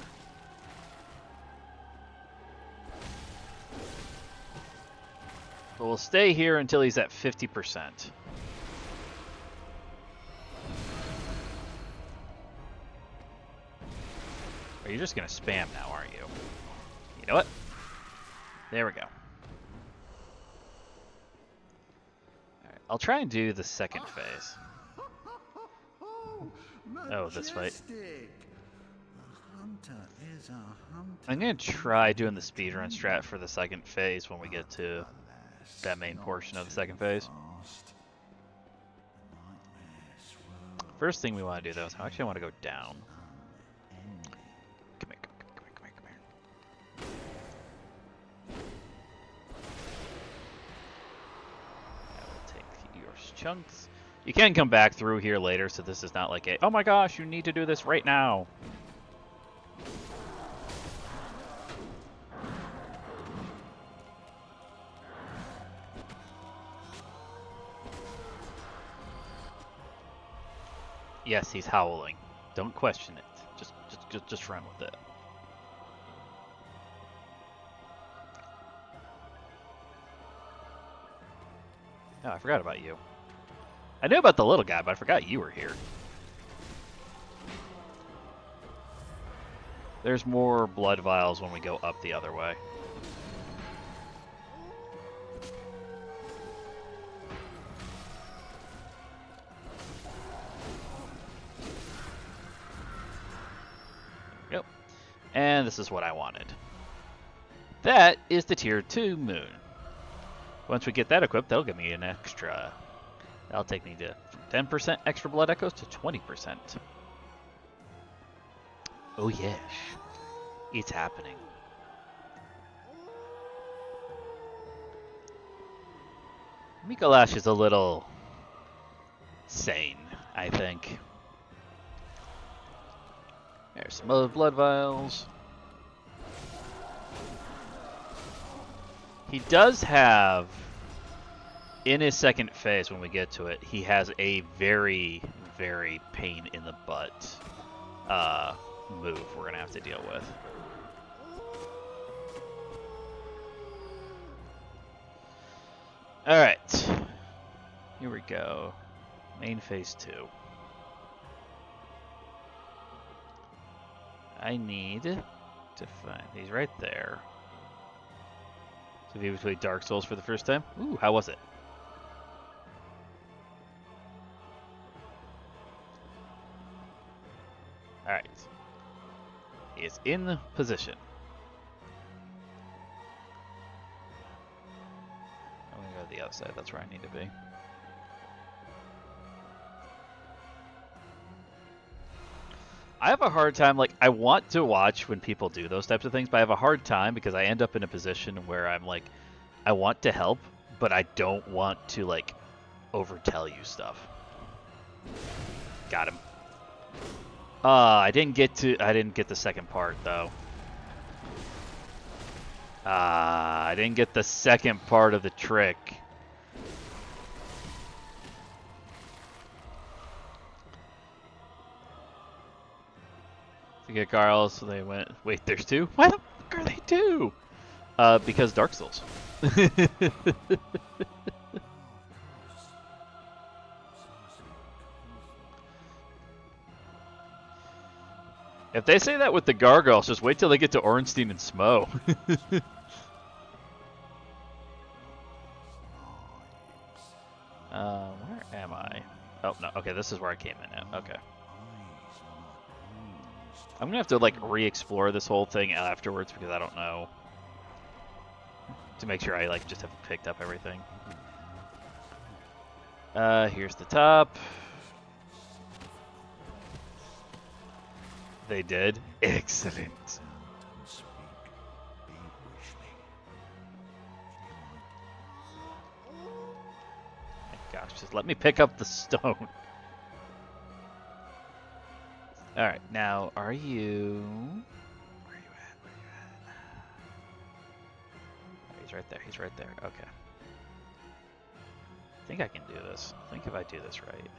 But we'll stay here until he's at 50%. Or you're just going to spam now, aren't you? You know what? There we go. Alright, I'll try and do the second phase. Oh, this fight. I'm going to try doing the speedrun strat for the second phase when we get to that main portion of the second phase. First thing we want to do, though, is I actually want to go down. Come here, come here. I will take your chunks. You can come back through here later, so this is not like a, oh my gosh, you need to do this right now. Yes, he's howling. Don't question it. Just run with it. Oh, I forgot about you. I knew about the little guy, but I forgot you were here. There's more blood vials when we go up the other way. And this is what I wanted. That is the Tier 2 Moon. Once we get that equipped, that'll give me an extra. That'll take me to from 10% extra blood echoes to 20%. Oh yes, it's happening. Mikolash is a little sane, I think. There's some other blood vials. He does have, in his second phase when we get to it, he has a very, very pain in the butt move we're going to have to deal with. Alright. Here we go. Main phase 2. I need to find, he's right there. So if you played Dark Souls for the first time, ooh, how was it? Alright. He is in the position. I'm gonna go to the other side, that's where I need to be. I have a hard time, like, I want to watch when people do those types of things, but I have a hard time because I end up in a position where I'm like, I want to help, but I don't want to, like, overtell you stuff. Got him. I didn't get the second part, though. I didn't get the second part of the trick. To get Garls, so they went. Wait, there's two? Why the fuck are they two? Because Dark Souls. If they say that with the Gargoyles, just wait till they get to Ornstein and Smo. Where am I? Oh, no. Okay, this is where I came in at. Okay. I'm gonna have to, like, re-explore this whole thing afterwards because I don't know. To make sure I, like, just have picked up everything. Here's the top. They did? Excellent. Gosh, just let me pick up the stone. Alright, now, are you... Where are you at? Where are you at? Oh, he's right there. He's right there. Okay. I think I can do this. I think if I do this right.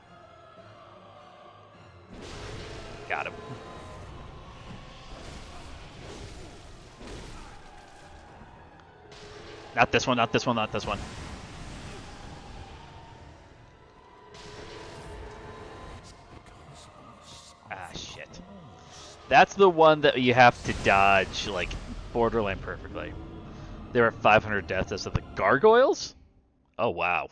Got him. Not this one, not this one, not this one. Ah, shit. That's the one that you have to dodge, like, borderline perfectly. There are 500 deaths as of the Gargoyles? Oh, wow.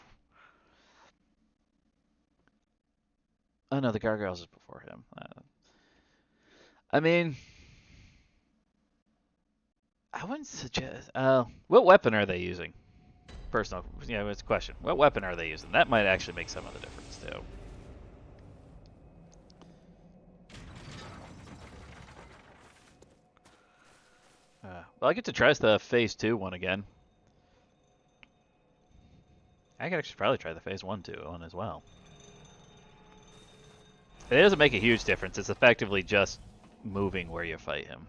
Oh, no, the Gargoyles is before him. I mean... I wouldn't suggest... what weapon are they using? Personal, it's a question. What weapon are they using? That might actually make some of the difference, too. Well, I get to try the Phase 2 one again. I could actually probably try the Phase 1 one as well. It doesn't make a huge difference. It's effectively just moving where you fight him.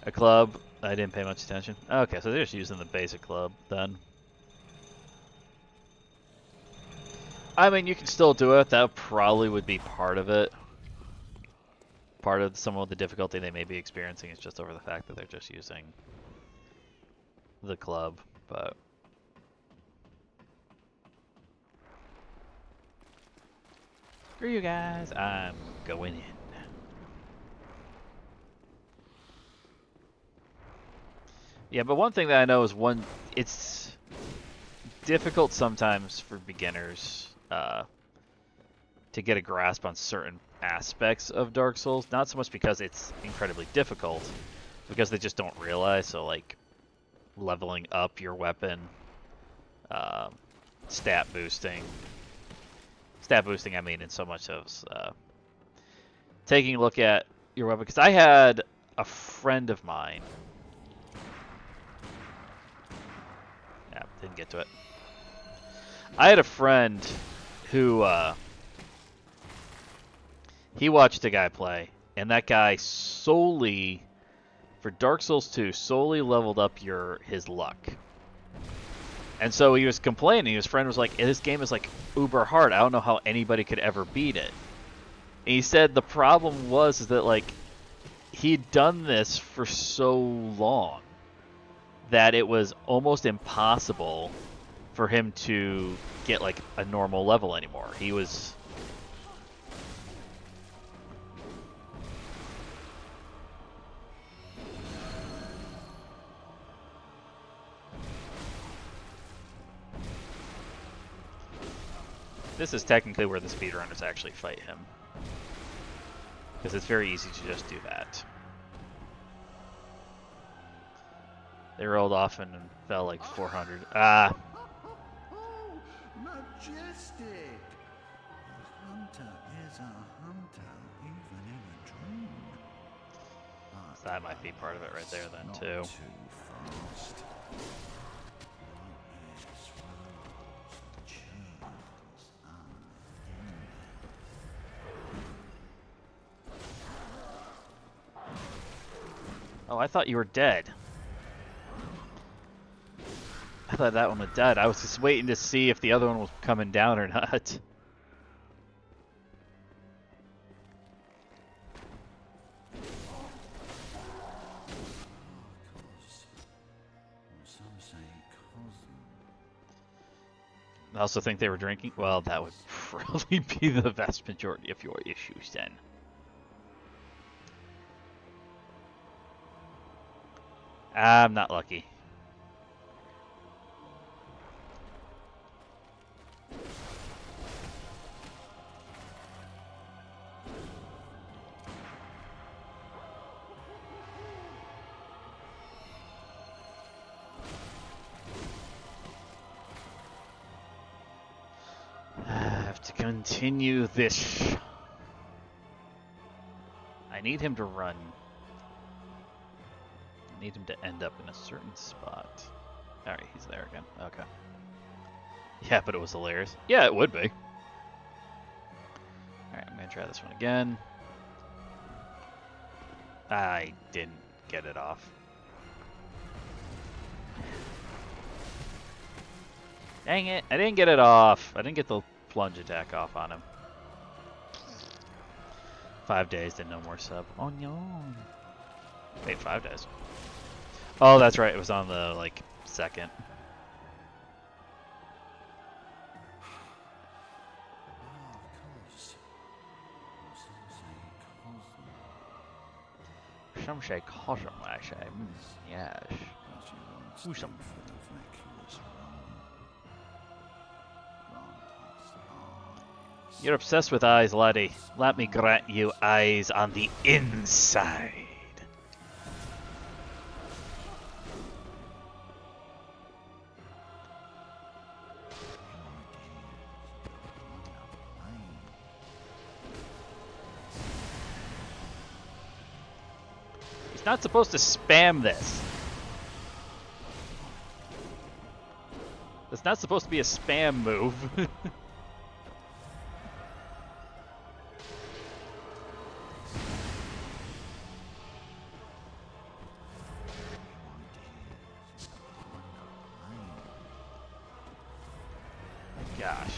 A club. I didn't pay much attention. Okay, so they're just using the basic club then. I mean, you can still do it. That probably would be part of it. Part of some of the difficulty they may be experiencing is just over the fact that they're just using the club, but... Screw you guys, I'm going in. Yeah, but one thing that I know is it's difficult sometimes for beginners to get a grasp on certain aspects of Dark Souls, not so much because it's incredibly difficult, because they just don't realize. So like leveling up your weapon, stat boosting. Stat boosting, I mean, in so much as taking a look at your weapon. Because I had a friend of mine. Yeah, didn't get to it. I had a friend who he watched a guy play, and that guy solely for Dark Souls 2 solely leveled up his luck. And so he was complaining. His friend was like, "This game is like uber hard. I don't know how anybody could ever beat it." And he said the problem is that like he'd done this for so long that it was almost impossible for him to get like a normal level anymore. He was This is technically where the speedrunners actually fight him. Because it's very easy to just do that. They rolled off and fell like 400. Ah! Majestic! A hunter is a hunter, even in a dream. So that might be part of it right there then, Not too. Too fast. Nightmares rose, churls Oh, I thought you were dead. I thought that one was dead. I was just waiting to see if the other one was coming down or not. Some say cosm. I also think they were drinking. Well, that would probably be the vast majority of your issues then. I'm not lucky. I have to continue this. I need him to run. I need him to end up in a certain spot. Alright, he's there again. Okay. Yeah, but it was hilarious. Yeah, it would be. Alright, I'm gonna try this one again. I didn't get it off. Dang it, I didn't get it off. I didn't get the plunge attack off on him. 5 days, then no more sub. Oh no. Wait, 5 days. Oh, that's right. It was on the, like, second. Some say cosm, I say. Yes. Whoosome. You're obsessed with eyes, laddie. Let me grant you eyes on the inside. He's not supposed to spam this. That's not supposed to be a spam move. Gosh.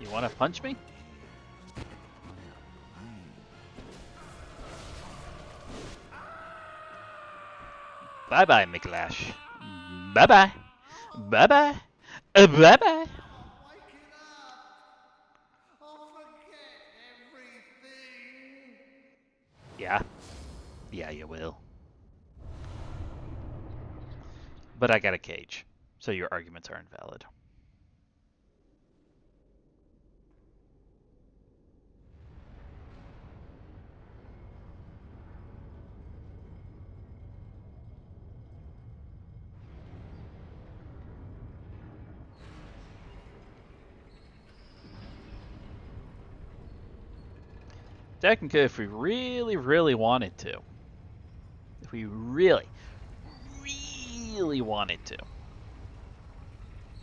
You want to punch me? Bye-bye, Miklash. Bye-bye. Bye-bye. Bye-bye. Yeah. Yeah, you will. But I got a cage, so your arguments are invalid. Technically, if we really, really wanted to, if we really, really wanted to,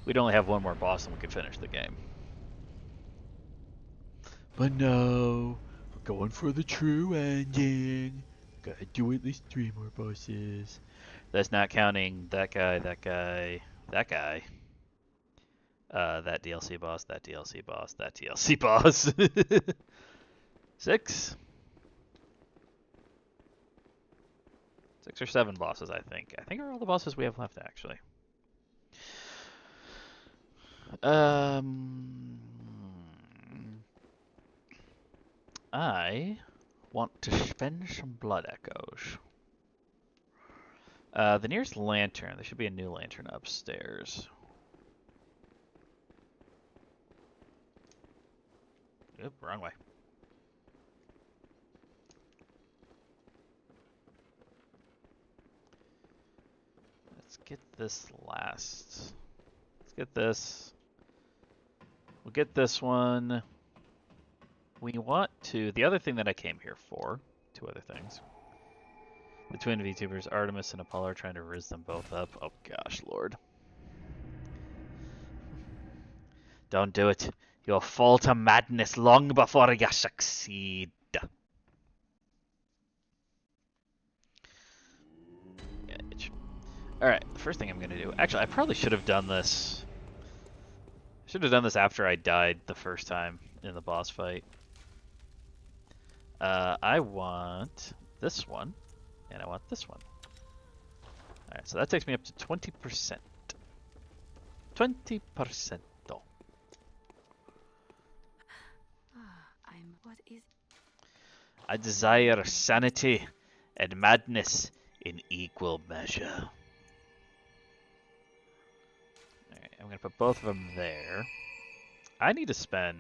we'd only have one more boss and we could finish the game. But no, we're going for the true ending. Gotta do at least 3 more bosses. That's not counting that guy, that guy, that guy. That DLC boss, that DLC boss, that DLC boss. 6? 6 or 7 bosses, I think. I think are all the bosses we have left, actually. I want to spend some blood echoes. The nearest lantern. There should be a new lantern upstairs. Oop, wrong way. Let's get this last. Let's get this. We'll get this one. We want to. The other thing that I came here for. 2 other things. The twin VTubers, Artemis and Apollo, are trying to riz them both up. Oh gosh, Lord. Don't do it. You'll fall to madness long before you succeed. Alright, the first thing I'm going to do... Actually, I probably should have done this... Should have done this after I died the first time in the boss fight. I want this one, and I want this one. Alright, so that takes me up to 20%. 20%. What is... I desire sanity and madness in equal measure. Alright, I'm going to put both of them there. I need to spend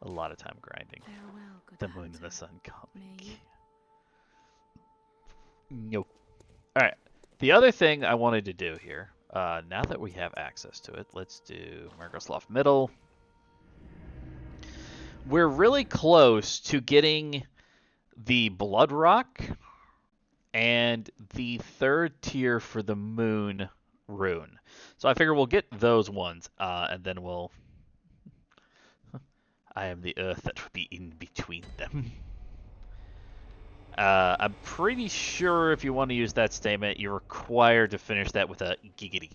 a lot of time grinding. Farewell, good The moon and hunter. the sun comic. May Nope. Alright, the other thing I wanted to do here, now that we have access to it, let's do Mergoslav Middle. We're really close to getting the Blood Rock and the 3rd tier for the Moon rune. So I figure we'll get those ones, and then we'll... I am the earth that would be in between them. I'm pretty sure if you want to use that statement, you're required to finish that with a giggity.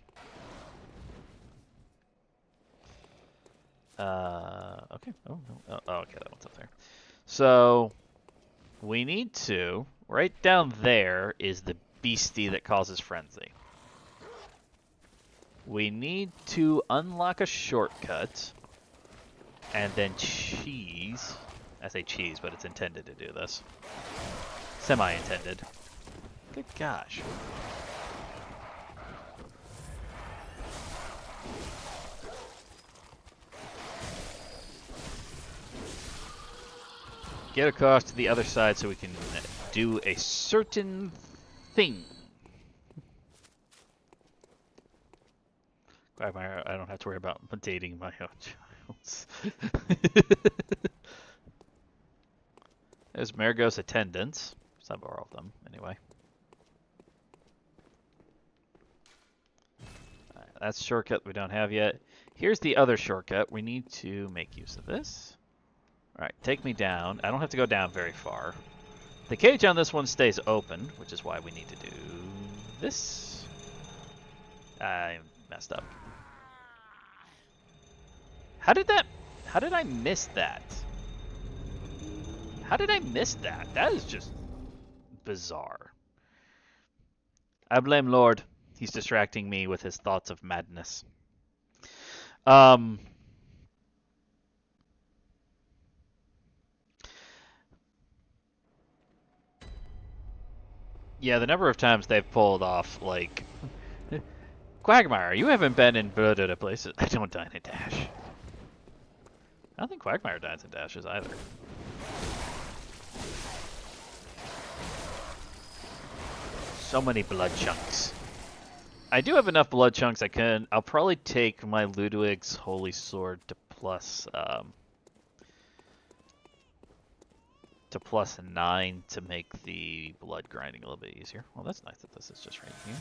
Okay. Oh, no. Oh, okay, that one's up there. So, we need to... Right down there is the beastie that causes frenzy. We need to unlock a shortcut. And then cheese. I say cheese, but it's intended to do this. Semi-intended. Good gosh. Get across to the other side so we can do a certain thing. Quagmire, I don't have to worry about dating my own childs. There's Margot's attendants. Some or all of them, anyway. Alright, that's a shortcut we don't have yet. Here's the other shortcut. We need to make use of this. Alright, take me down. I don't have to go down very far. The cage on this one stays open, which is why we need to do this. I messed up. How did I miss that? How did I miss that? That is just bizarre. I blame Lord. He's distracting me with his thoughts of madness. Yeah, the number of times they've pulled off, like, Quagmire, you haven't been in blah, blah, blah places. I don't dine and dash. I don't think Quagmire dines and dashes either. So many blood chunks. I do have enough blood chunks I'll probably take my Ludwig's Holy Sword to +9 to make the blood grinding a little bit easier. Well, that's nice that this is just right here.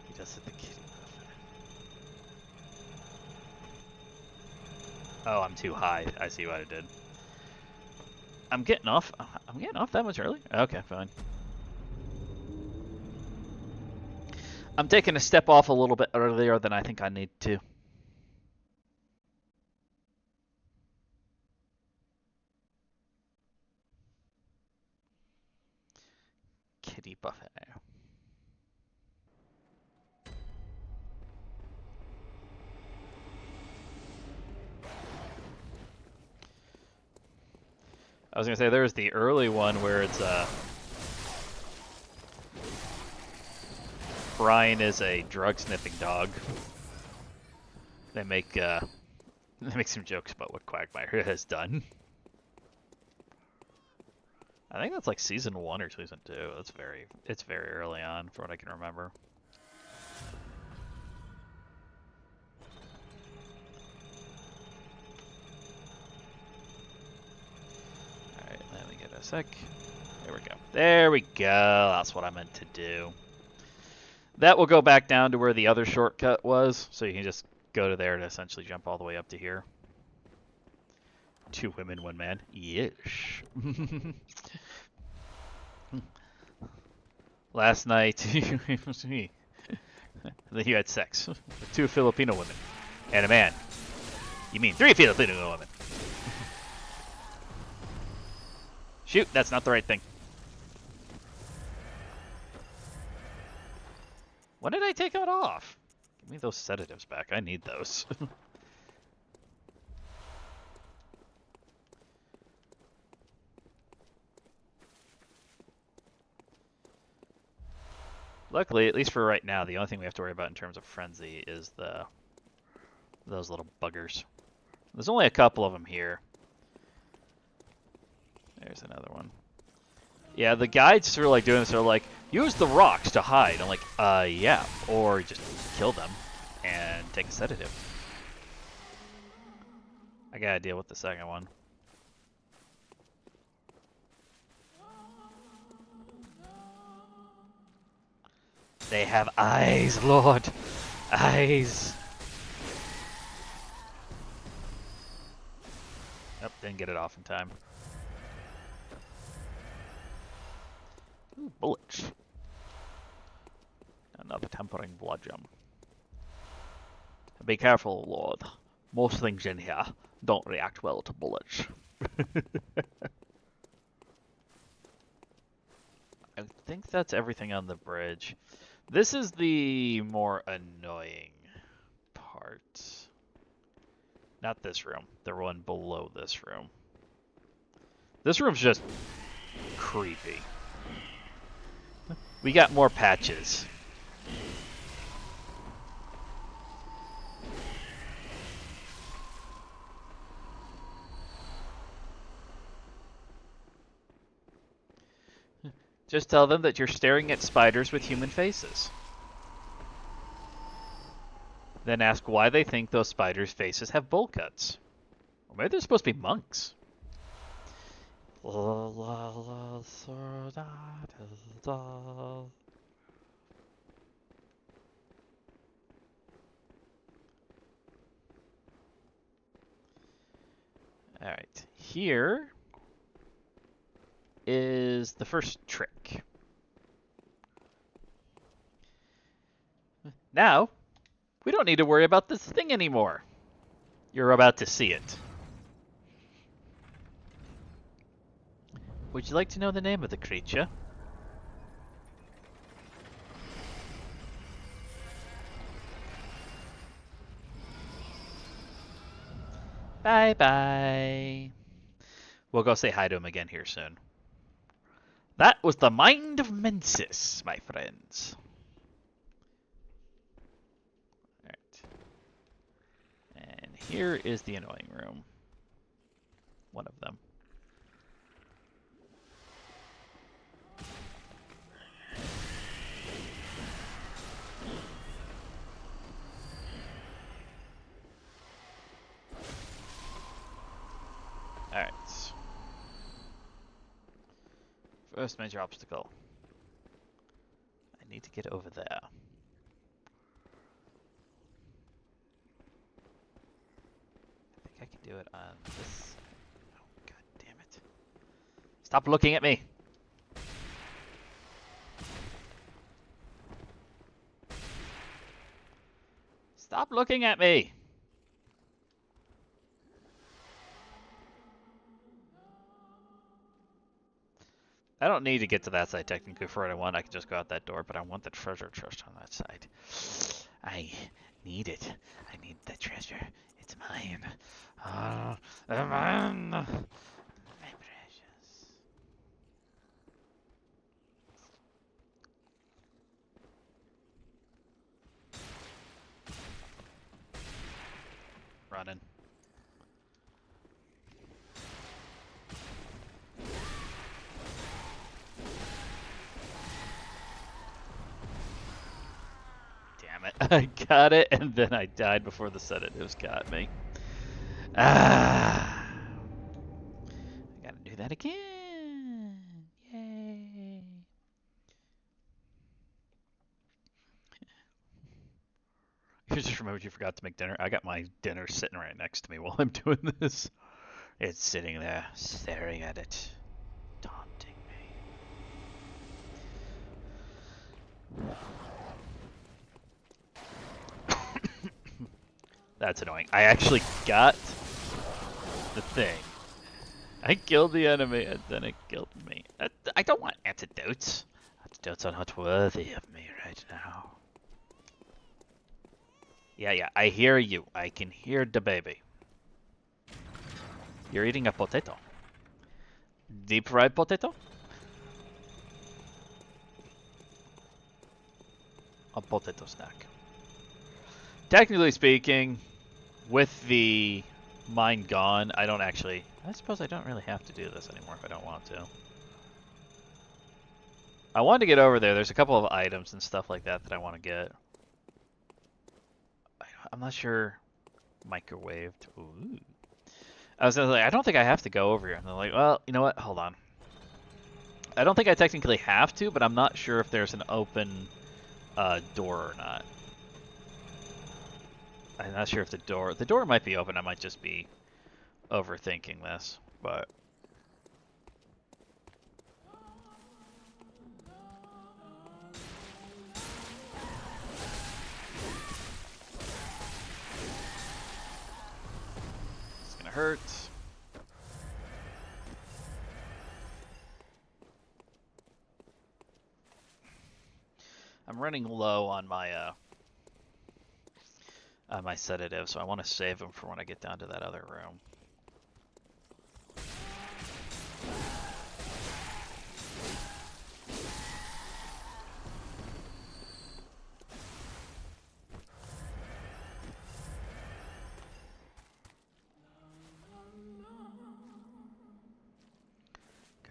He does it the kitty buffet. Oh, I'm too high. I see what I did. I'm getting off that much early? Okay, fine. I'm taking a step off a little bit earlier than I think I need to. Kitty buffet. I was gonna say there's the early one where it's Brian is a drug sniffing dog. They make some jokes about what Quagmire has done. I think that's like season 1 or season 2. It's very early on from what I can remember. Alright, let me get a sec. There we go. There we go. That's what I meant to do. That will go back down to where the other shortcut was, so you can just go to there and essentially jump all the way up to here. 2 women, 1 man. Yes. Last night, you had sex with 2 Filipino women and a man. You mean 3 Filipino women? Shoot, that's not the right thing. When did I take it off? Give me those sedatives back. I need those. Luckily, at least for right now, the only thing we have to worry about in terms of frenzy is those little buggers. There's only a couple of them here. There's another one. Yeah, the guides are like doing this. They're like, use the rocks to hide. I'm like, yeah, or just kill them and take a sedative. I gotta deal with the second one. They have eyes, Lord. Eyes. Nope, didn't get it off in time. Ooh, bullets. Another tempering blood gem. Be careful, Lord. Most things in here don't react well to bullets. I think that's everything on the bridge. This is the more annoying part. Not this room. The one below this room. This room's just creepy. We got more patches. Just tell them that you're staring at spiders with human faces. Then ask why they think those spiders' faces have bowl cuts. Or maybe they're supposed to be monks. Alright, here is the first trick. Now, we don't need to worry about this thing anymore. You're about to see it. Would you like to know the name of the creature? Bye-bye. We'll go say hi to him again here soon. That was the mind of Mensis, my friends. Alright. And here is the annoying room. One of them. Alright. First major obstacle. I need to get over there. I think I can do it on this. Oh, god damn it. Stop looking at me! Stop looking at me! I don't need to get to that side technically for what I want. I can just go out that door, but I want the treasure chest on that side. I need it. I need the treasure. It's mine. Mine. My precious. Running. Damn it. I got it, and then I died before the sedatives got me. Ah. I gotta do that again. Yay. You just remembered you forgot to make dinner. I got my dinner sitting right next to me while I'm doing this. It's sitting there, staring at it, taunting me. That's annoying. I actually got the thing. I killed the enemy and then it killed me. I don't want antidotes. Antidotes are not worthy of me right now. Yeah, I hear you. I can hear the baby. You're eating a potato. Deep fried potato? A potato snack. Technically speaking, with the mine gone, I don't actually... I suppose I don't really have to do this anymore if I don't want to. I wanted to get over there. There's a couple of items and stuff like that that I want to get. I'm not sure. Microwaved. Ooh. I was like, I don't think I have to go over here. And they're like, well, you know what? Hold on. I don't think I technically have to, but I'm not sure if there's an open door or not. I'm not sure if the door might be open. I might just be overthinking this, but it's gonna hurt. I'm running low on my sedative, so I want to save them for when I get down to that other room.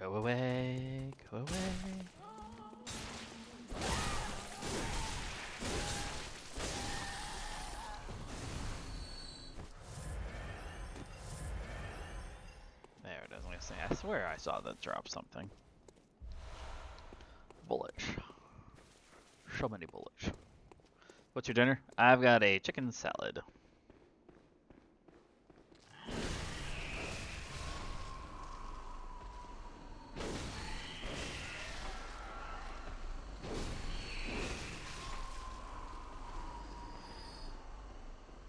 Go away, go away. There it is. I'm gonna say, I swear I saw that drop something. Bullets. So many bullets. What's your dinner? I've got a chicken salad.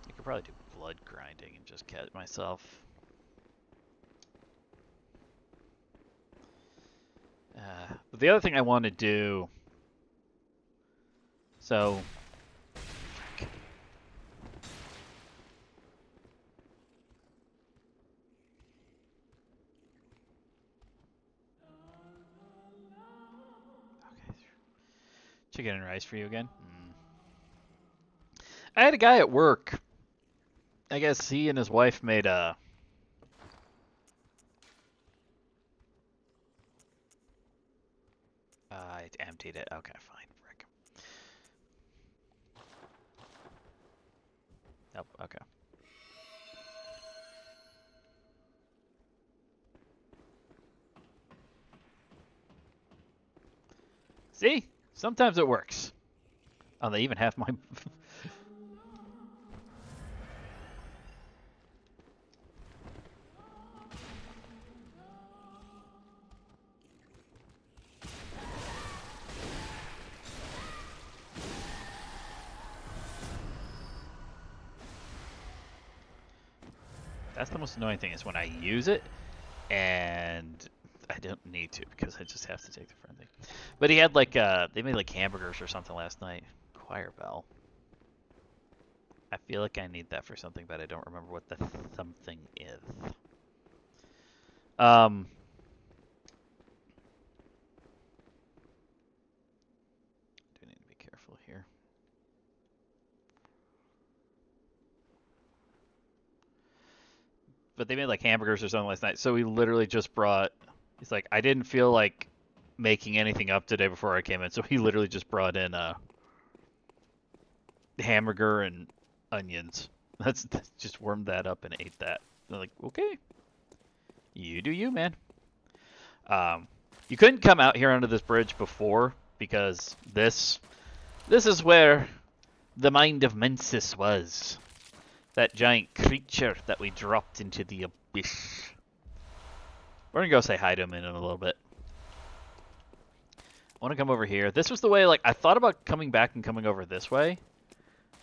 I could probably do blood grinding and just catch myself. But the other thing I want to do... So... Chicken and rice for you again? I had a guy at work. I guess he and his wife made a... I emptied it. Okay, fine. Frick. Nope, okay. See? Sometimes it works. Oh, they even have my... That's the most annoying thing is when I use it and I don't need to because I just have to take the friendly. But he had like they made like hamburgers or something last night. Choir bell. I feel like I need that for something, but I don't remember what the something is. Do need to be careful here. But they made like hamburgers or something last night, so we literally just brought. He's like, I didn't feel like making anything up today before I came in, so he literally just brought in hamburger and onions. That's just warmed that up and ate that. I'm like, okay, you do you, man. You couldn't come out here under this bridge before because this is where the mind of Mensis was. That giant creature that we dropped into the abyss. We're gonna go say hi to him in a little bit. I want to come over here. This was the way, like, I thought about coming back and coming over this way,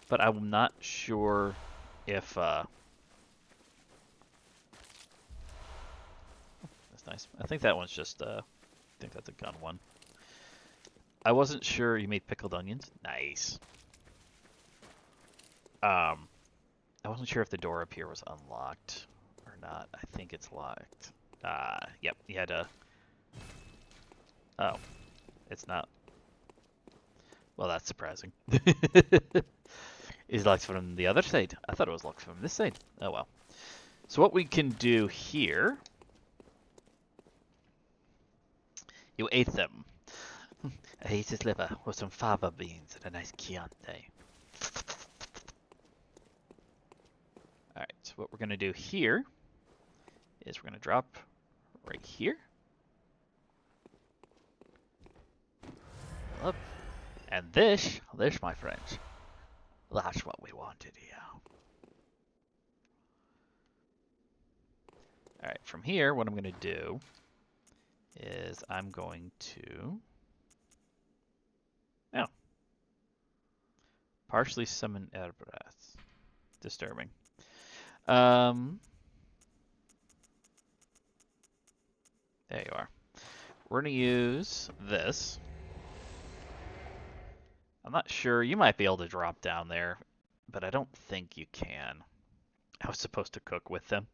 but I'm not sure if, that's nice. I think that one's just, I think that's a gun one. I wasn't sure you made pickled onions. Nice. I wasn't sure if the door up here was unlocked or not. I think it's locked. Yep, you had to... Oh, it's not. Well, that's surprising. It's locked from the other side. I thought it was locked from this side. Oh, well. So what we can do here... You ate them. I ate his liver with some fava beans and a nice Chianti. Alright, so what we're going to do here is we're going to drop right here. Up. And this, my friends, that's what we wanted here. Alright, from here, what I'm going to do is I'm going to... Oh. Partially summon Erbras. Disturbing. There you are. We're going to use this. I'm not sure. You might be able to drop down there, but I don't think you can. I was supposed to cook with them.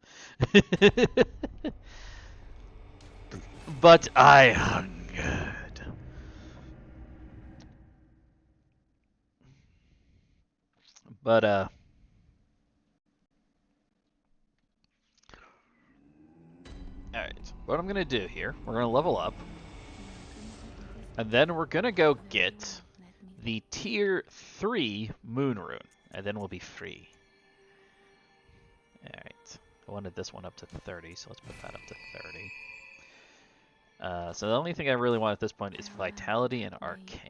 But I hungered. But, alright, what I'm going to do here, we're going to level up. And then we're going to go get the tier 3 moon rune. And then we'll be free. Alright, I wanted this one up to 30, so let's put that up to 30. So the only thing I really want at this point is Vitality and Arcane.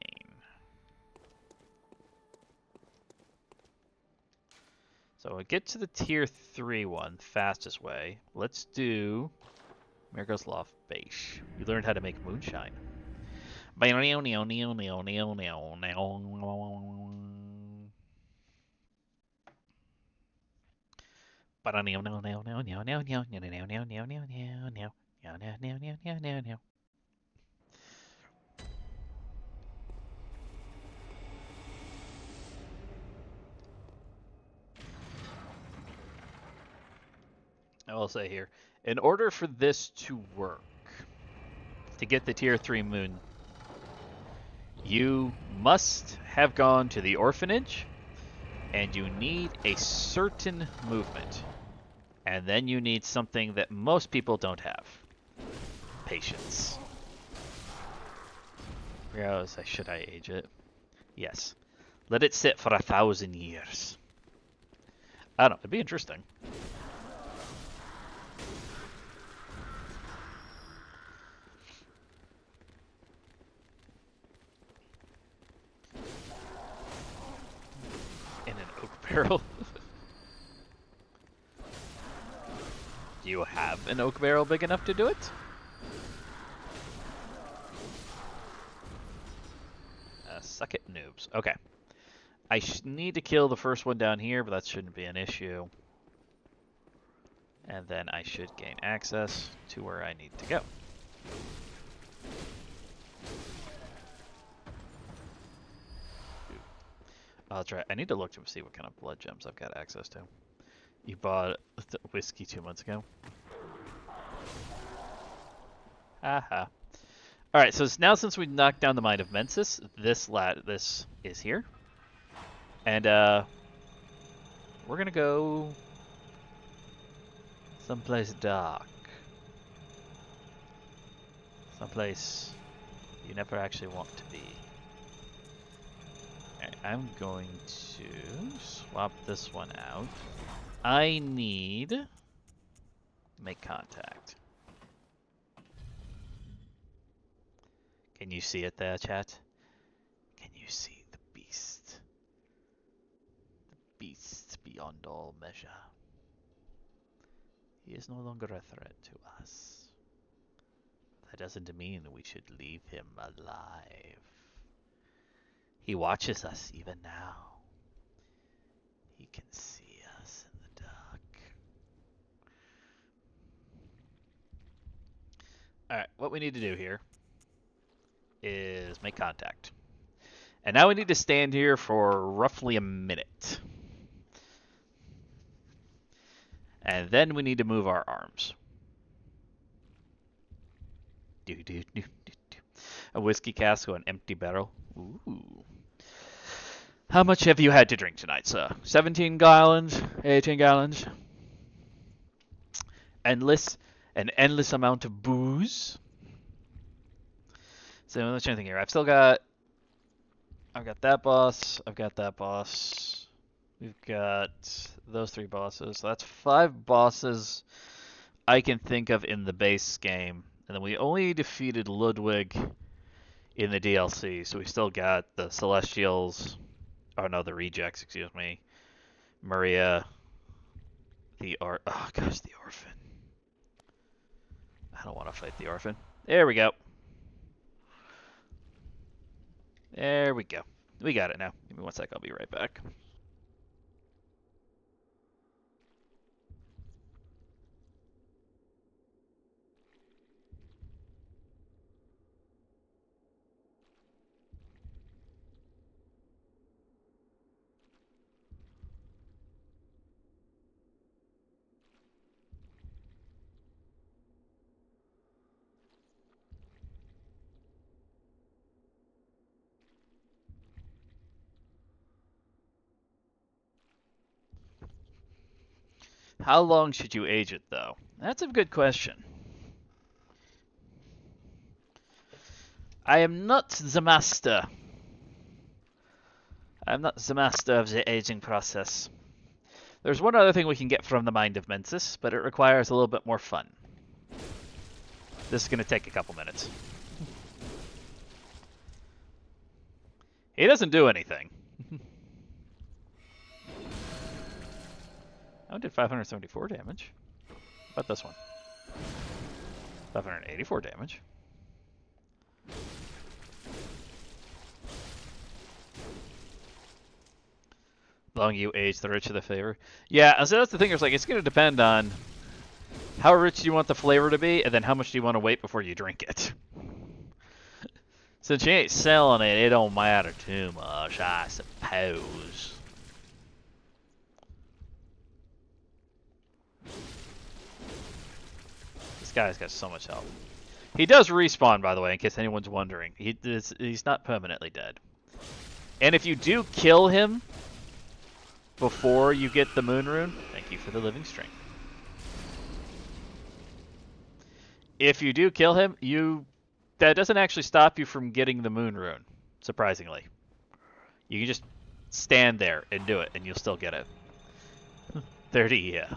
So we'll get to the tier 3 one, fastest way. Let's do Mirgo's Loft Base. We learned how to make moonshine. I will say here, in order for this to work, to get the tier 3 moon, You must have gone to the orphanage, and you need a certain movement. And then you need something that most people don't have. Patience. Should I age it? Yes. Let it sit for 1,000 years. I don't know, it'd be interesting. In an oak barrel. Do you have an oak barrel big enough to do it? Suck it, noobs. Okay. I need to kill the first one down here, but that shouldn't be an issue. And then I should gain access to where I need to go. Oh, that's right. I need to look to see what kind of blood gems I've got access to. You bought the whiskey 2 months ago. Aha. Alright, so now since we knocked down the Mind of Mensis, this is here. And we're gonna go someplace dark. Someplace you never actually want to be. Alright, I'm going to swap this one out. I need make contact. Can you see it there, chat? Can you see the beast? The beast beyond all measure. He is no longer a threat to us. That doesn't mean we should leave him alive. He watches us even now. He can see us in the dark. Alright, what we need to do here is make contact. And now we need to stand here for roughly a minute. And then we need to move our arms. A whiskey cask or an empty barrel. Ooh. How much have you had to drink tonight, sir? 17 gallons? 18 gallons? An endless amount of booze? So let's try to think here. I've got that boss. I've got that boss. We've got those 3 bosses. So that's 5 bosses I can think of in the base game. And then we only defeated Ludwig in the DLC. So we still got the Celestials. Oh no, the Rejects, excuse me. Maria. The Orphan. I don't want to fight the Orphan. There we go. There we go. We got it now. Give me one sec, I'll be right back. How long should you age it, though? That's a good question. I am not the master. I'm not the master of the aging process. There's one other thing we can get from the Mind of Mensis, but it requires a little bit more fun. This is going to take a couple minutes. He doesn't do anything. I did 574 damage. How about this one? 584 damage. The longer you age, the richer the flavor. Yeah, so that's the thing. It's like it's going to depend on how rich do you want the flavor to be, and then how much do you want to wait before you drink it. Since you ain't selling it, it don't matter too much, I suppose. This guy's got so much health. He does respawn, by the way, in case anyone's wondering. He's not permanently dead. And if you do kill him before you get the moon rune, thank you for the living string. If you do kill him, that doesn't actually stop you from getting the moon rune, surprisingly. You can just stand there and do it, and you'll still get it. 30, yeah.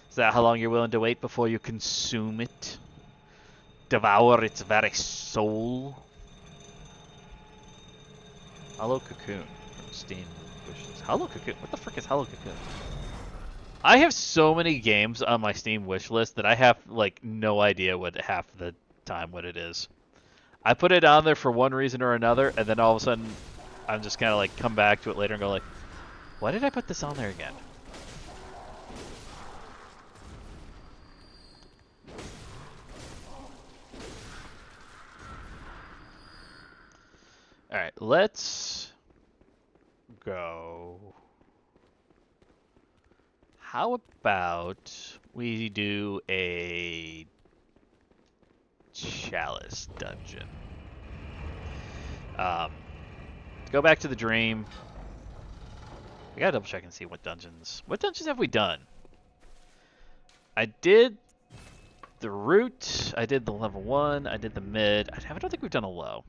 Is that how long you're willing to wait before you consume it? Devour its very soul? Hollow Cocoon from Steam wishlist. Hollow Cocoon? What the frick is Hollow Cocoon? I have so many games on my Steam wishlist that I have like no idea what half the time what it is. I put it on there for one reason or another, and then all of a sudden I'm just kind of like come back to it later and go like, why did I put this on there again? Alright, let's go. How about we do a chalice dungeon? Go back to the dream. I gotta double check and see what dungeons have we done? I did the root, I did the level 1, I did the mid. I don't think we've done a low.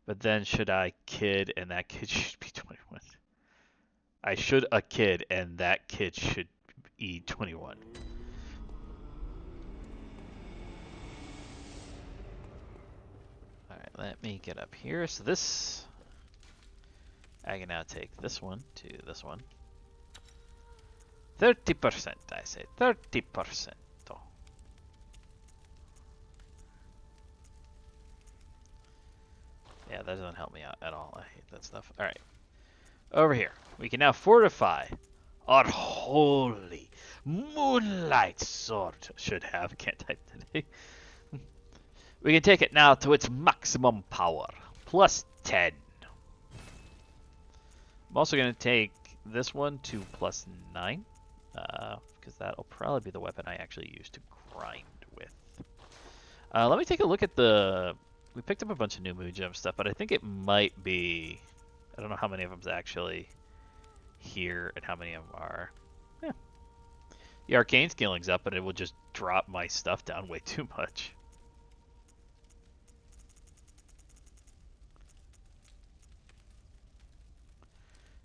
But then should I kid, and that kid should be 21. I should a kid, and that kid should be 21. Alright, let me get up here. So this, I can now take this one to this one. 30%, I say. 30%. Yeah, that doesn't help me out at all. I hate that stuff. Alright. Over here. We can now fortify our holy moonlight sword. Should have. Can't type today. We can take it now to its maximum power. Plus 10. I'm also going to take this one to plus 9. Because that'll probably be the weapon I actually use to grind with. Let me take a look at the... We picked up a bunch of new moon gem stuff, but I think it might be... I don't know how many of them's actually here and how many of them are. Yeah. The arcane scaling's up, but it will just drop my stuff down way too much.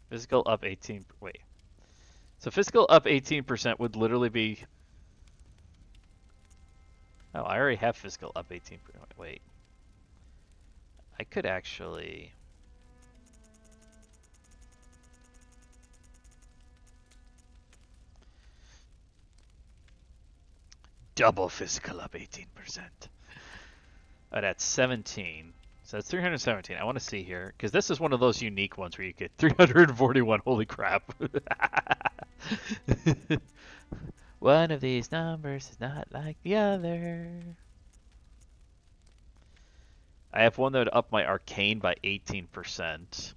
Physical up 18... Wait. So physical up 18% would literally be... Oh, I already have physical up 18%. Wait. I could actually... Double physical up 18%. Oh, that's 17. So that's 317. I want to see here, because this is one of those unique ones where you get 341. Holy crap. One of these numbers is not like the other. I have one that would up my arcane by 18%.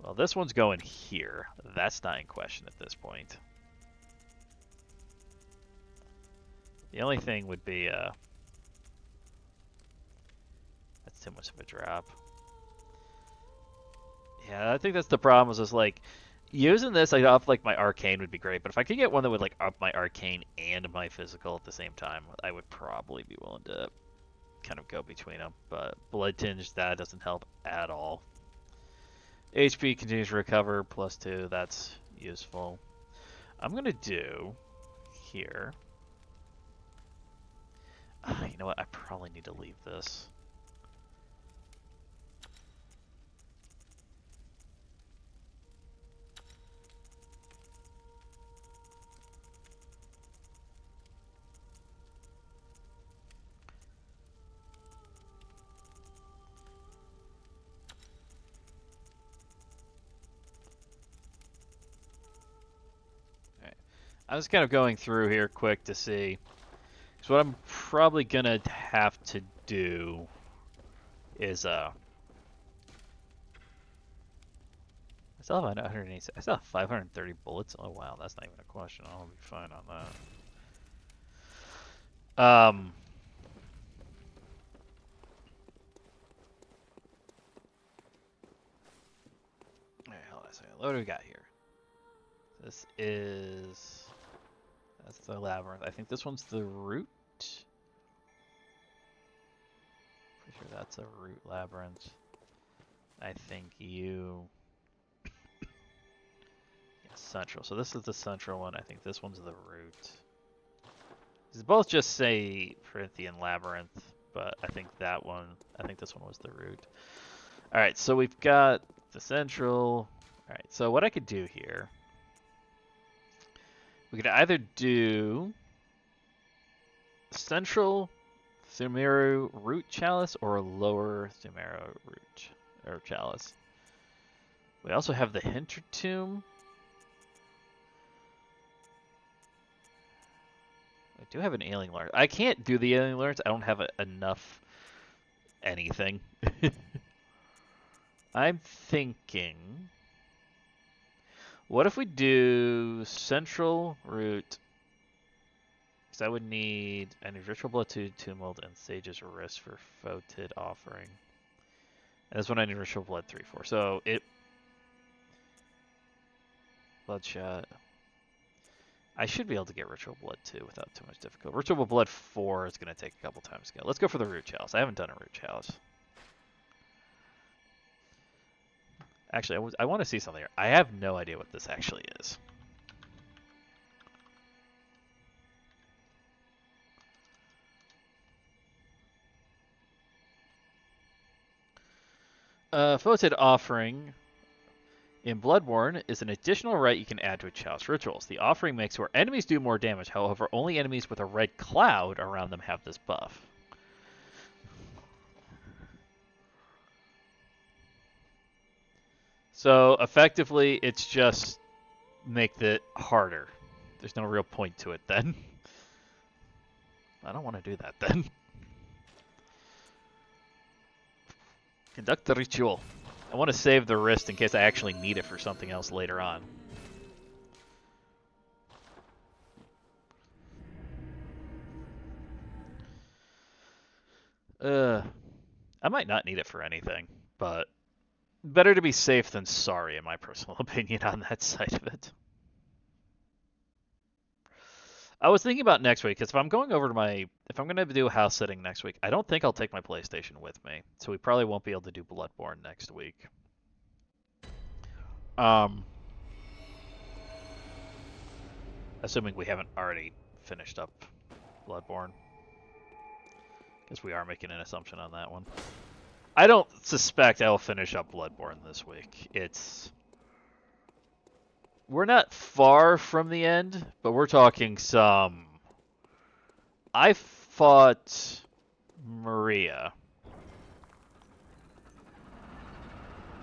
Well, this one's going here. That's not in question at this point. The only thing would be, that's too much of a drop. Yeah, I think that's the problem, is just like, using this, like, off, like, my arcane would be great, but if I could get one that would, like, up my arcane and my physical at the same time, I would probably be willing to kind of go between them. But Blood Tinge, that doesn't help at all. HP continues to recover, +2, that's useful. I'm going to do here. You know what, I probably need to leave this. I was kind of going through here quick to see. So what I'm probably gonna have to do is still have 180. I still have 530 bullets. Oh wow, that's not even a question. I'll be fine on that. Alright, hold on a second. What do we got here? This is... That's the labyrinth. I think this one's the root. Pretty sure that's a root labyrinth. I think you... Yeah, central. So this is the central one. I think this one's the root. These both just say Corinthian labyrinth, but I think that one... I think this one was the root. Alright, so we've got the central... Alright, so what I could do here... We could either do central Sumeru root chalice or lower Sumeru root or chalice. We also have the Hinter tomb. I do have an alien lance. I can't do the alien lance. I don't have enough anything. I'm thinking... What if we do central root? Because I would need ritual blood 2, tumult, and sage's wrist for Fotid offering. And this one I need ritual blood 3 for. So it bloodshot. I should be able to get ritual blood 2 without too much difficulty. Ritual blood 4 is going to take a couple times to get. Let's go for the root chalice. I haven't done a root chalice. Actually, I want to see something here. I have no idea what this actually is. Fotid offering in Bloodborne is an additional rite you can add to a chalice rituals. The offering makes your enemies do more damage. However, only enemies with a red cloud around them have this buff. So effectively, it's just make it harder. There's no real point to it then. I don't want to do that then. Conduct the ritual. I want to save the wrist in case I actually need it for something else later on. I might not need it for anything, but better to be safe than sorry, in my personal opinion, on that side of it. I was thinking about next week, because if I'm going to do house sitting next week, I don't think I'll take my PlayStation with me, so we probably won't be able to do Bloodborne next week. Assuming we haven't already finished up Bloodborne. Because we are making an assumption on that one. I don't suspect I will finish up Bloodborne this week. We're not far from the end, but we're talking some... I fought Maria.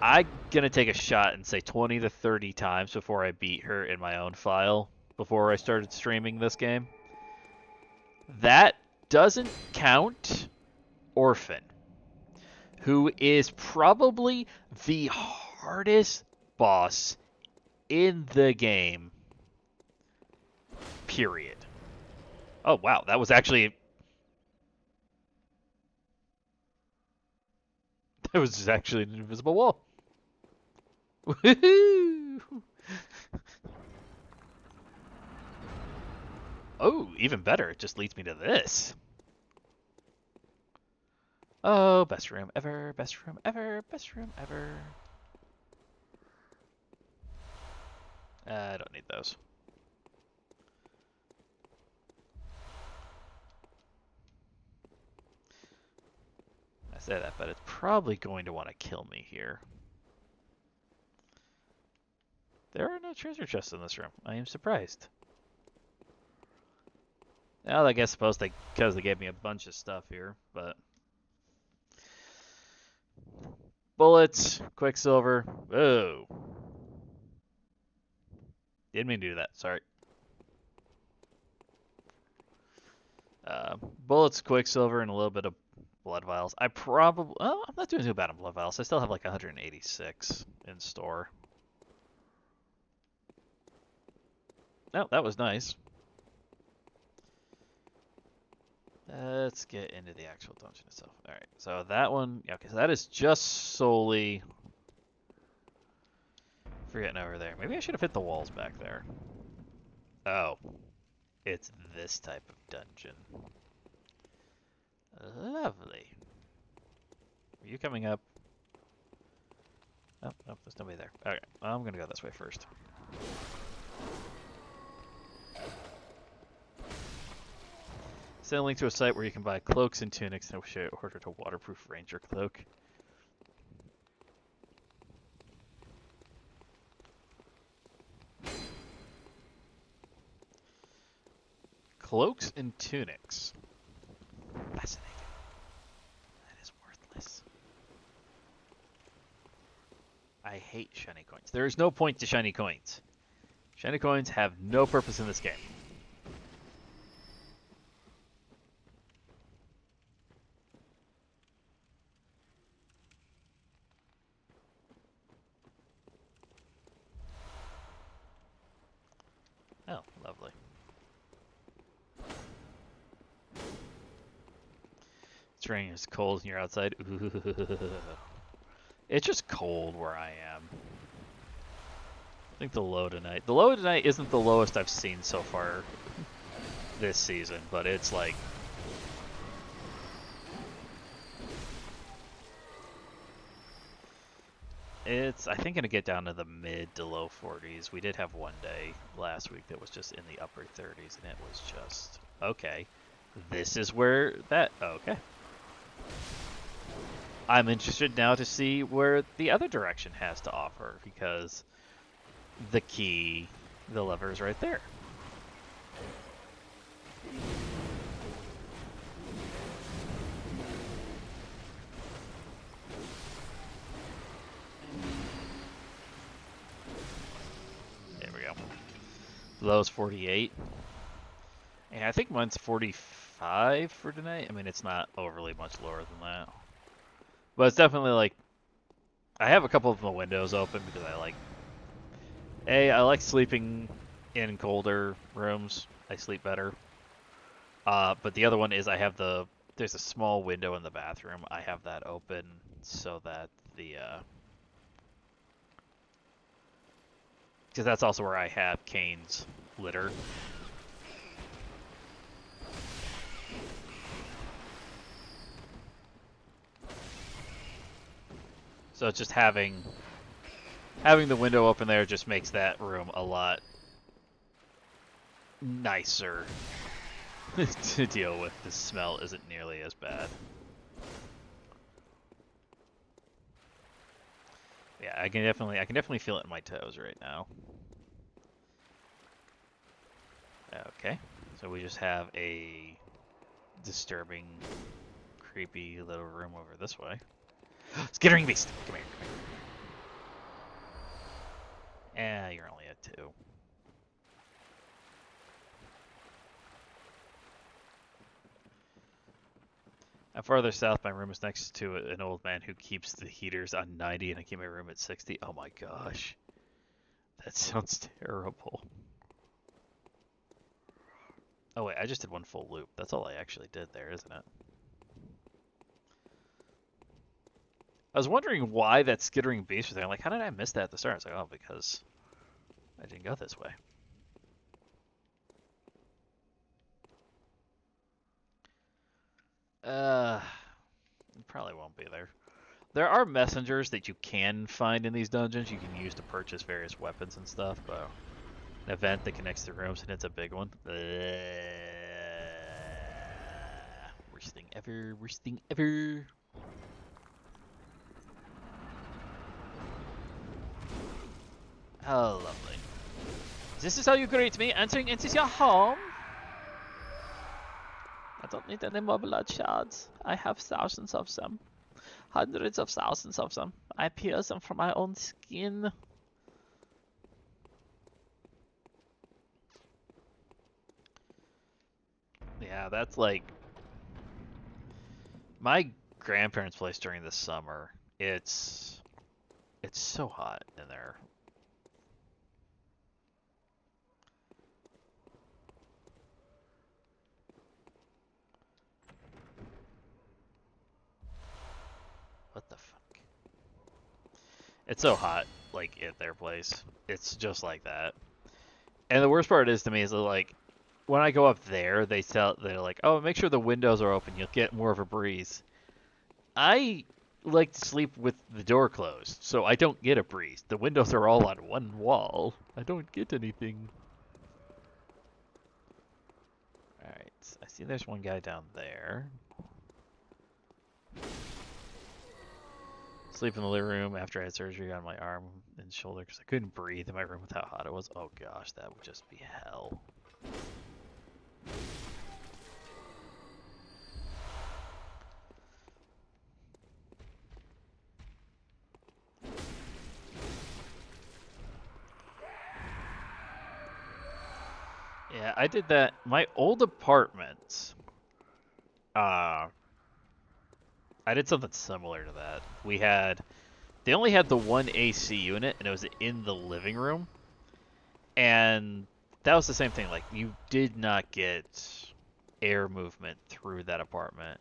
I'm going to take a shot and say 20 to 30 times before I beat her in my own file, before I started streaming this game. That doesn't count Orphan, who is probably the hardest boss in the game, period. Oh, wow, that was actually... That was actually an invisible wall. Woohoo! Oh, even better, it just leads me to this. Oh, best room ever, best room ever, best room ever. I don't need those. I say that, but it's probably going to want to kill me here. There are no treasure chests in this room. I am surprised. Well, I guess because they gave me a bunch of stuff here, but... Bullets, Quicksilver. Whoa. Didn't mean to do that, sorry. Bullets, Quicksilver, and a little bit of blood vials. I'm not doing too bad on blood vials. I still have like 186 in store. Oh, that was nice. Let's get into the actual dungeon itself. Alright, so that one, yeah, okay, so that is just solely for getting over there. Maybe I should have hit the walls back there. Oh, it's this type of dungeon. Lovely. Are you coming up? Oh, no, there's nobody there. Okay, I'm gonna go this way first. Send a link to a site where you can buy cloaks and tunics and order a waterproof ranger cloak. Cloaks and tunics. Fascinating. That is worthless. I hate shiny coins. There is no point to shiny coins. Shiny coins have no purpose in this game. Oh, lovely. It's raining, it's cold, and you're outside. It's just cold where I am. I think the low tonight. The low tonight isn't the lowest I've seen so far this season, but it's like... It's, I think, going to get down to the mid to low 40s. We did have one day last week that was just in the upper 30s, and it was just, okay, this is where that, okay. I'm interested now to see where the other direction has to offer, because the key, the lever is right there. There we go. Low's 48. And I think mine's 45 for tonight. I mean, it's not overly much lower than that. But it's definitely like, I have a couple of the windows open because I like, I like sleeping in colder rooms. I sleep better. But the other one is I have there's a small window in the bathroom. I have that open so that because that's also where I have Kane's litter. So it's just having the window open there just makes that room a lot nicer to deal with. The smell isn't nearly as bad. Yeah, I can definitely feel it in my toes right now. Okay, so we just have a disturbing, creepy little room over this way. Skittering beast, come here, come here. Eh, you're only at 2. I'm farther south. My room is next to an old man who keeps the heaters on 90, and I keep my room at 60. Oh my gosh, that sounds terrible. Oh wait, I just did one full loop. That's all I actually did there, isn't it? I was wondering why that skittering beast was there. I'm like, how did I miss that at the start? I was like, oh, because I didn't go this way. It probably won't be there. There are messengers that you can find in these dungeons you can use to purchase various weapons and stuff, but an event that connects the rooms, and it's a big one. Worst thing ever, worst thing ever. Oh, lovely. This is how you greet me, entering into your home? I don't need any more blood shards. I have thousands of them. Hundreds of thousands of them. I pierce them from my own skin. Yeah, that's like my grandparents' place during the summer. It's so hot in there. It's so hot, like, at their place. It's just like that. And the worst part is to me is that, like, when I go up there, they're like, oh, make sure the windows are open. You'll get more of a breeze. I like to sleep with the door closed, so I don't get a breeze. The windows are all on one wall. I don't get anything. Alright, I see there's one guy down there. Sleep in the living room after I had surgery on my arm and shoulder because I couldn't breathe in my room with how hot it was. Oh gosh, that would just be hell. Yeah, I did that. My old apartment, I did something similar to that. They only had the one AC unit, and it was in the living room. And that was the same thing. Like, you did not get air movement through that apartment.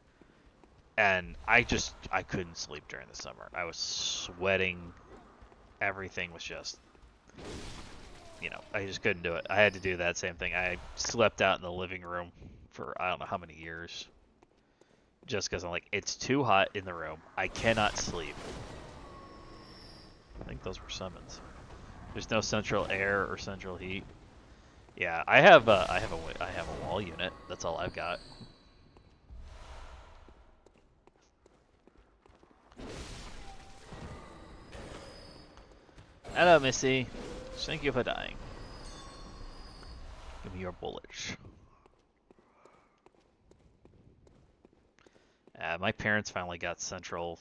And I couldn't sleep during the summer. I was sweating. Everything was just, I just couldn't do it. I had to do that same thing. I slept out in the living room for I don't know how many years. Just because I'm like, it's too hot in the room. I cannot sleep. I think those were summons. There's no central air or central heat. Yeah, I have a wall unit. That's all I've got. Hello, Missy. Thank you for dying. Give me your bullets. My parents finally got central.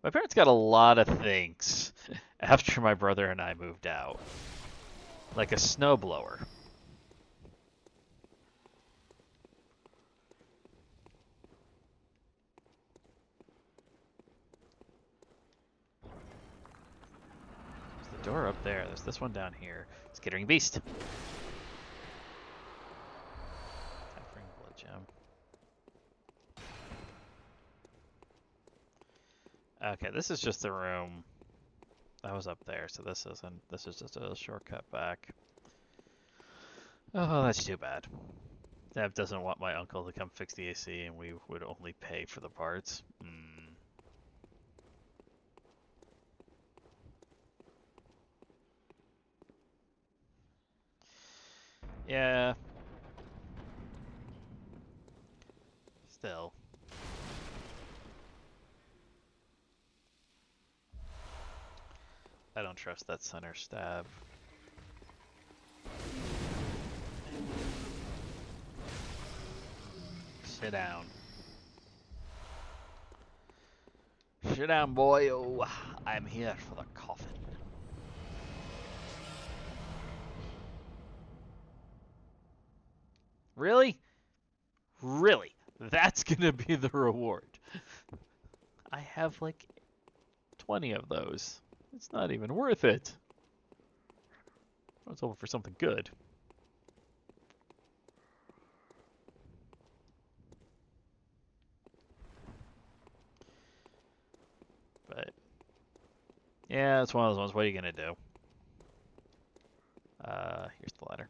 My parents got a lot of things after my brother and I moved out. Like a snowblower. There's the door up there. There's this one down here. Skittering beast. Offering blood gem. Okay, this is just the room that was up there, so this is just a shortcut back. Oh, that's too bad. Dev doesn't want my uncle to come fix the AC, and we would only pay for the parts. Yeah. Still. I don't trust that center stab. Sit down. Sit down, boy. Oh, I'm here for the coffin. Really? Really? That's gonna be the reward. I have like 20 of those. It's not even worth it. I was hoping for something good. But yeah, it's one of those ones. What are you gonna do? Here's the ladder.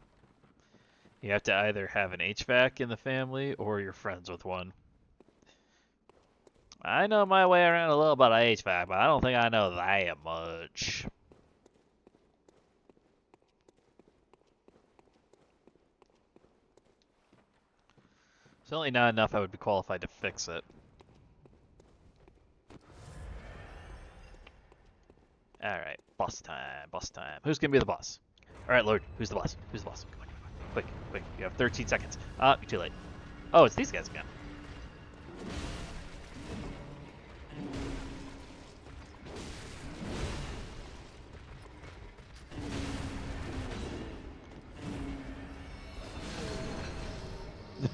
You have to either have an HVAC in the family or you're friends with one. I know my way around a little bit of HVAC, but I don't think I know that much. Certainly not enough I would be qualified to fix it. Alright, boss time, boss time. Who's gonna be the boss? Alright, Lord, who's the boss? Who's the boss? Come on, come on. Quick, quick, you have 13 seconds. Ah, you're too late. Oh, it's these guys again.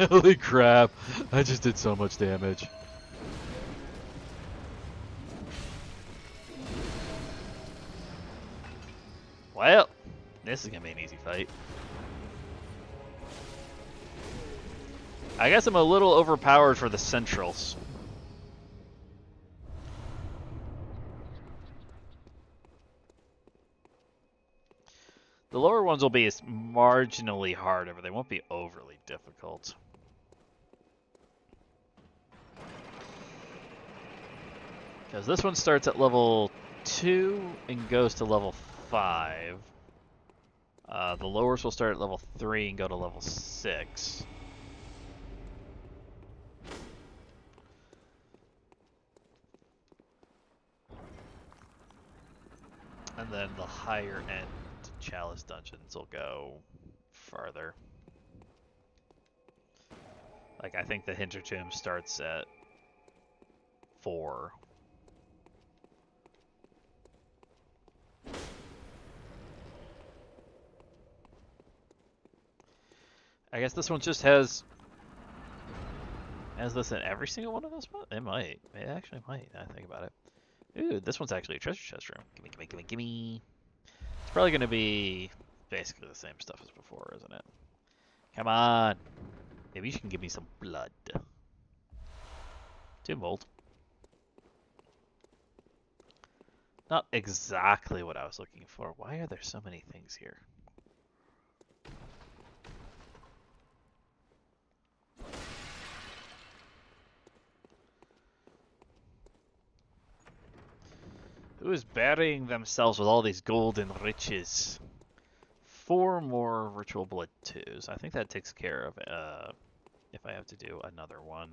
Holy crap, I just did so much damage. Well, this is gonna be an easy fight. I guess I'm a little overpowered for the centrals. The lower ones will be marginally harder, but they won't be overly difficult. Because this one starts at level 2 and goes to level 5. The lowers will start at level 3 and go to level 6. And then the higher end Chalice dungeons will go farther. Like, I think the Hintertomb starts at 4. I guess this one just has this in every single one of those? It might. It actually might, now I think about it. Ooh, this one's actually a treasure chest room. Gimme, gimme, gimme, gimme. It's probably going to be basically the same stuff as before, isn't it? Come on. Maybe you can give me some blood. 2 mold. Not exactly what I was looking for. Why are there so many things here? Who is burying themselves with all these golden riches? 4 more ritual blood 2s. I think that takes care of if I have to do another one.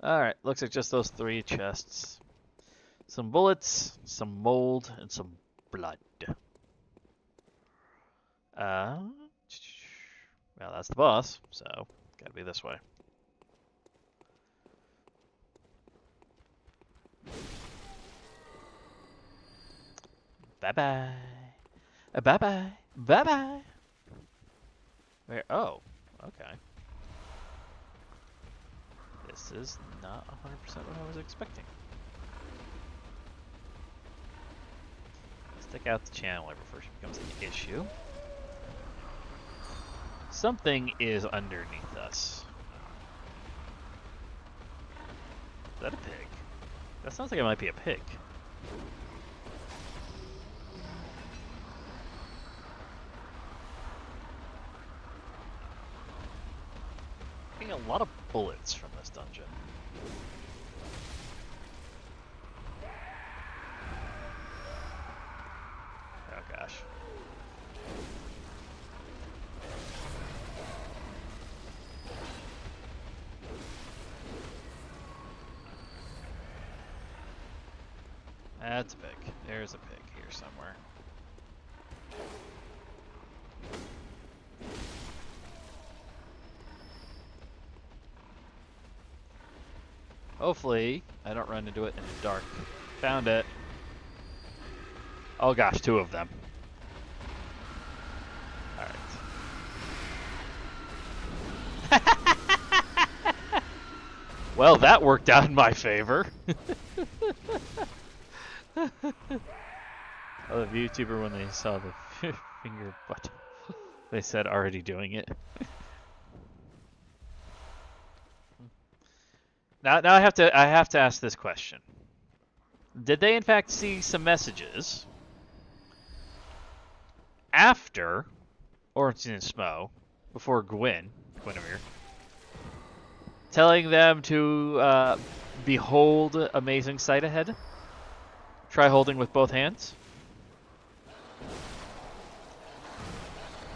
Alright, looks like just those 3 chests. Some bullets, some mold, and some blood. Well, that's the boss, so gotta be this way. Bye-bye. Bye-bye. Bye-bye. Where? Oh, okay. This is not 100% what I was expecting. Stick out the channel before she becomes an issue. Something is underneath us. Is that a pig? That sounds like it might be a pig. Getting a lot of bullets from this dungeon. Oh gosh. That's a pig. There's a pig here somewhere. Hopefully, I don't run into it in the dark. Found it. Oh gosh, 2 of them. Alright. Well, that worked out in my favor. Oh, the YouTuber, when they saw the finger butt, they said already doing it. Now I have to ask this question. Did they in fact see some messages after Ornstein and Smo, before Guinevere, telling them to behold amazing sight ahead? Try holding with both hands?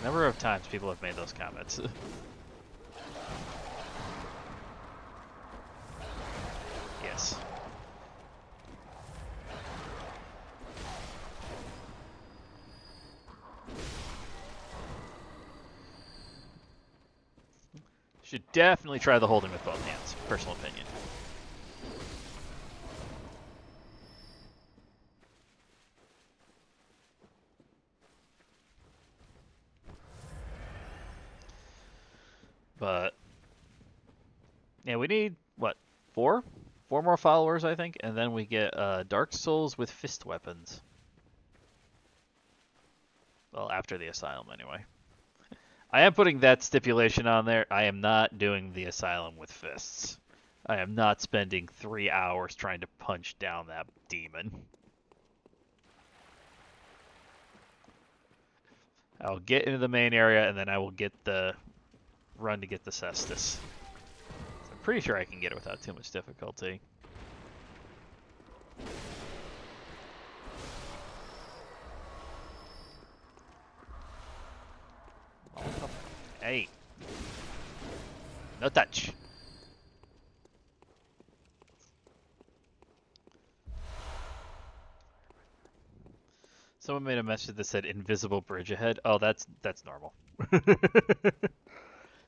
A number of times people have made those comments. Yes. Should definitely try the holding with both hands. Personal opinion. But yeah, we need what? 4? 4 more followers, I think, and then we get Dark Souls with fist weapons. Well, after the Asylum, anyway. I am putting that stipulation on there. I am not doing the Asylum with fists. I am not spending 3 hours trying to punch down that demon. I'll get into the main area, and then I will get the run to get the Cestus. I'm pretty sure I can get it without too much difficulty. Hey. No touch. Someone made a message that said invisible bridge ahead. Oh, that's normal.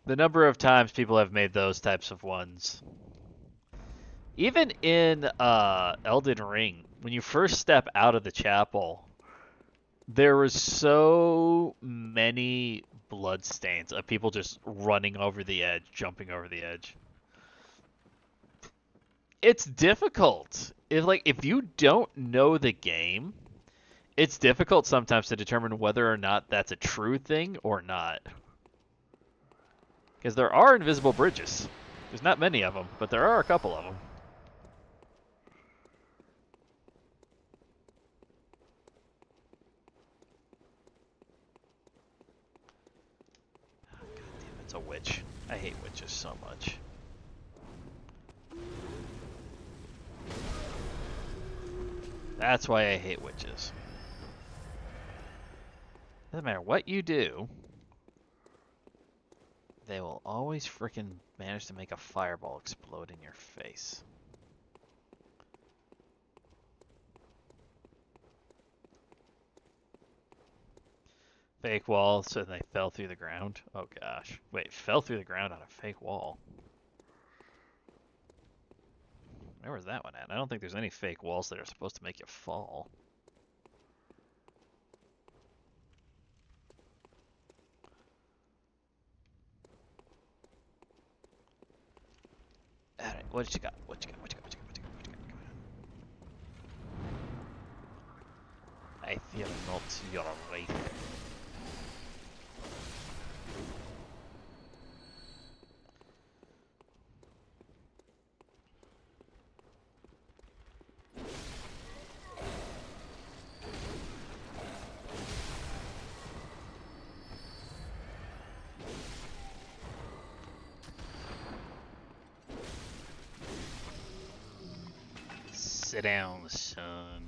The number of times people have made those types of ones. Even in Elden Ring, when you first step out of the chapel, there was so many blood stains of people just running over the edge, jumping over the edge. It's difficult. If you don't know the game, it's difficult sometimes to determine whether or not that's a true thing or not. Because there are invisible bridges. There's not many of them, but there are a couple of them. God damn, it's a witch. I hate witches so much. That's why I hate witches. Doesn't matter what you do, they will always frickin' manage to make a fireball explode in your face. Fake wall, so they fell through the ground. Oh gosh. Wait, fell through the ground on a fake wall. Where was that one at? I don't think there's any fake walls that are supposed to make you fall. Alright, what you got? What you got? What you got? What you got? What you got? What you got? I fear not your wraith. Sit down, son.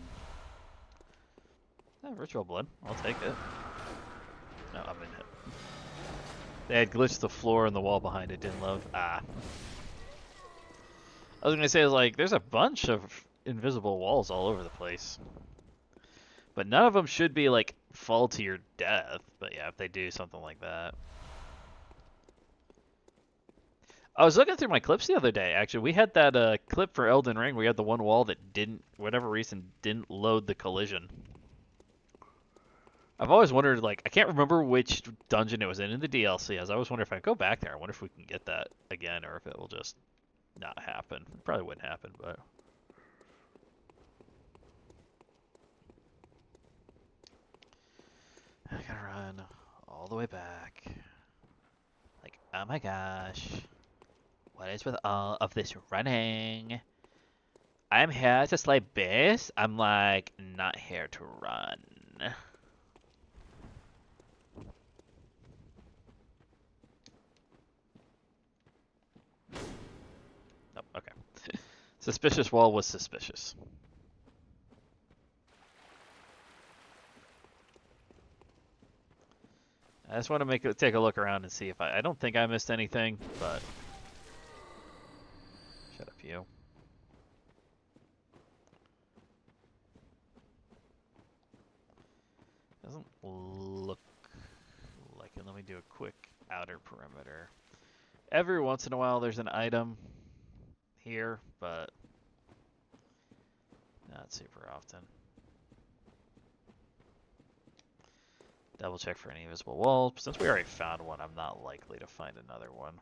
Ritual blood. I'll take it. No, I'm in it. They had glitched the floor and the wall behind it. Didn't love. Ah. I was gonna say, like, there's a bunch of invisible walls all over the place. But none of them should be, like, fall to your death. But yeah, if they do something like that. I was looking through my clips the other day, actually. We had that clip for Elden Ring. We had the one wall that didn't, for whatever reason, didn't load the collision. I've always wondered, like, I can't remember which dungeon it was in the DLC. I was always wondering if I go back there, I wonder if we can get that again, or if it will just not happen. It probably wouldn't happen, but... I gotta run all the way back. Like, oh my gosh. What is with all of this running? I'm here to slay base. I'm, like, not here to run. Oh, okay. Suspicious wall was suspicious. I just want to take a look around and see if I don't think I missed anything, but shut up, you. Doesn't look like it. Let me do a quick outer perimeter. Every once in a while there's an item here, but not super often. Double check for any invisible walls. Since we already found one, I'm not likely to find another one.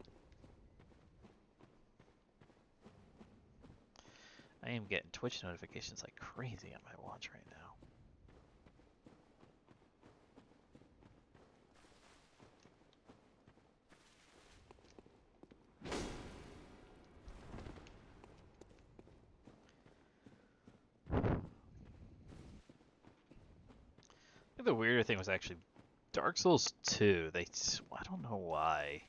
I am getting Twitch notifications like crazy on my watch right now. I think the weirder thing was actually Dark Souls 2, I don't know why.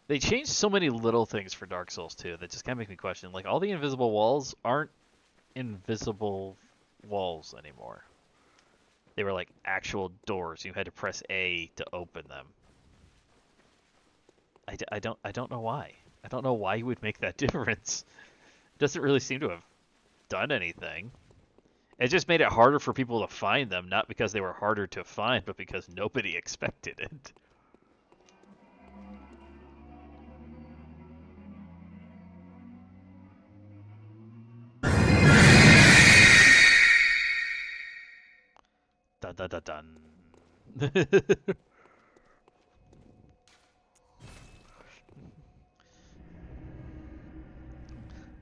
They changed so many little things for Dark Souls 2 that just kind of make me question. Like, all the invisible walls aren't invisible walls anymore. They were like actual doors. You had to press A to open them. I don't know why. I don't know why you would make that difference. It doesn't really seem to have done anything. It just made it harder for people to find them, not because they were harder to find, but because nobody expected it. Dun dun dun dun.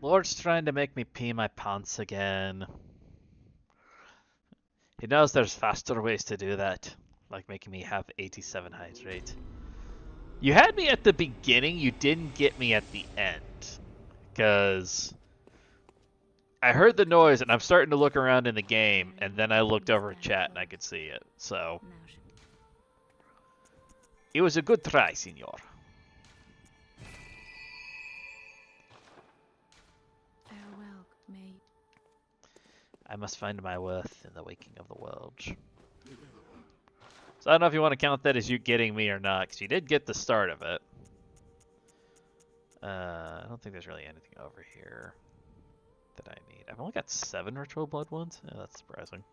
Lord's trying to make me pee my pants again. He knows there's faster ways to do that, like making me have 87 hydrate. You had me at the beginning, you didn't get me at the end. Because I heard the noise and I'm starting to look around in the game, and then I looked over at chat and I could see it. So it was a good try, senor. Farewell, mate. I must find my worth in the waking of the world. So I don't know if you want to count that as you getting me or not, because you did get the start of it. I don't think there's really anything over here that I need. I've only got 7 ritual blood ones. Yeah, that's surprising.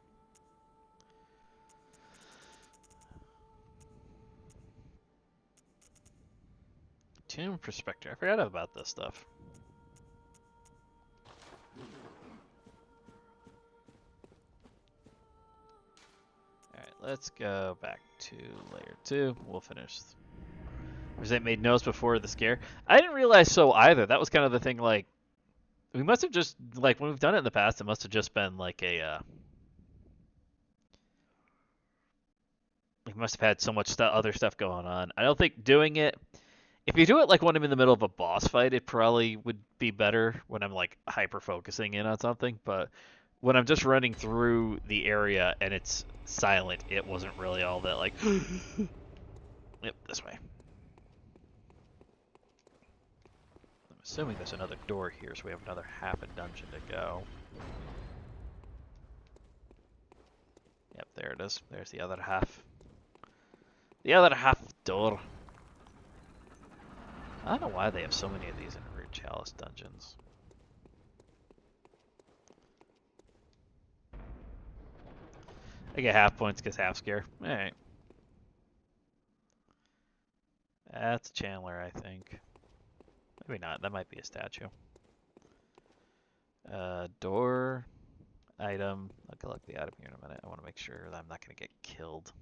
Tomb Prospector. I forgot about this stuff. Alright, let's go back to layer 2. We'll finish. Resent made notes before the scare. I didn't realize so either. That was kind of the thing, like, we must have just, like, when we've done it in the past, it must have just been like a, we must have had so much other stuff going on. I don't think doing it, if you do it like when I'm in the middle of a boss fight, it probably would be better when I'm like hyper focusing in on something. But when I'm just running through the area and it's silent, it wasn't really all that like. Yep, this way. I'm assuming there's another door here, so we have another half a dungeon to go. Yep, there it is. There's the other half. The other half door. I don't know why they have so many of these in Root Chalice dungeons. I get half points because half scare. Alright. That's Chandler, I think. Maybe not. That might be a statue. Door. Item. I'll collect the item here in a minute. I want to make sure that I'm not going to get killed.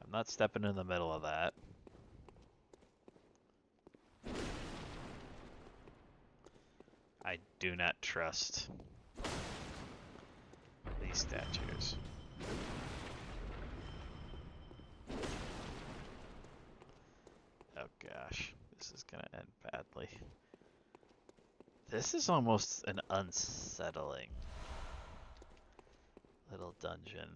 I'm not stepping in the middle of that. I do not trust these statues. Oh gosh, this is gonna end badly. This is almost an unsettling little dungeon.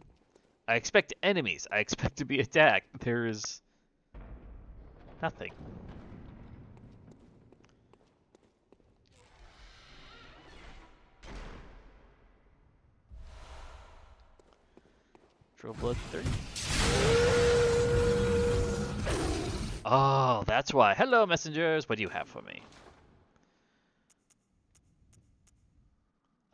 I expect enemies. I expect to be attacked. There is nothing. True Blood 3. Oh, that's why. Hello, messengers. What do you have for me?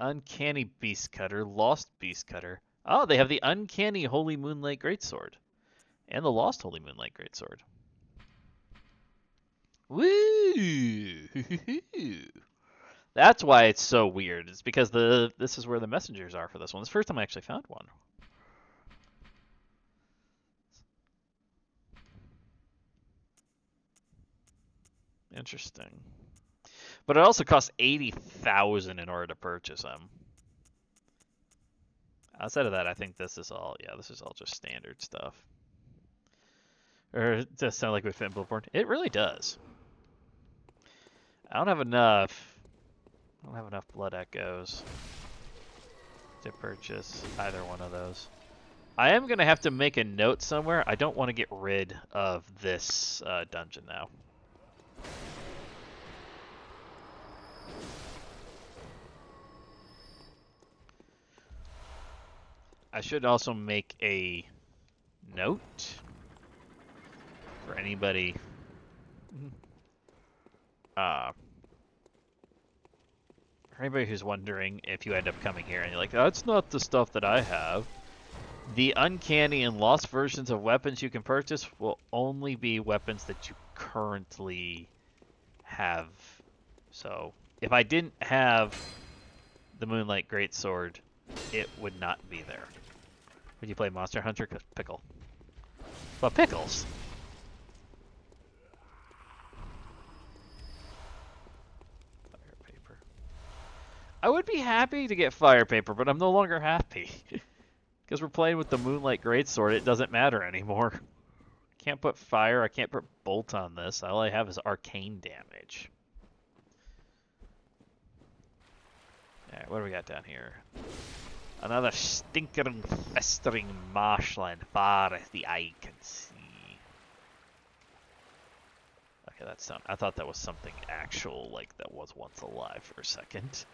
Uncanny Beast Cutter, Lost Beast Cutter. Oh, they have the Uncanny Holy Moonlight Greatsword. And the Lost Holy Moonlight Greatsword. Woo! That's why it's so weird. It's because this is where the messengers are for this one. It's the first time I actually found one. Interesting. But it also costs 80,000 in order to purchase them. Outside of that, I think this is all, yeah, this is all just standard stuff. Or it does sound like we fit in Bloodborne. It really does. I don't have enough I don't have enough blood echoes to purchase either one of those. I am going to have to make a note somewhere. I don't want to get rid of this dungeon now. I should also make a note for anybody who's wondering if you end up coming here and you're like, that's not the stuff that I have. The uncanny and lost versions of weapons you can purchase will only be weapons that you currently have. So if I didn't have the Moonlight Greatsword, it would not be there. Would you play Monster Hunter? Pickle. But pickles! Fire paper. I would be happy to get fire paper, but I'm no longer happy. Because we're playing with the Moonlight Greatsword, it doesn't matter anymore. Can't put fire, I can't put bolt on this. All I have is arcane damage. Alright, what do we got down here? Another stinkering, festering marshland, far as the eye can see. Okay, that's not. I thought that was something actual, like that was once alive for a second.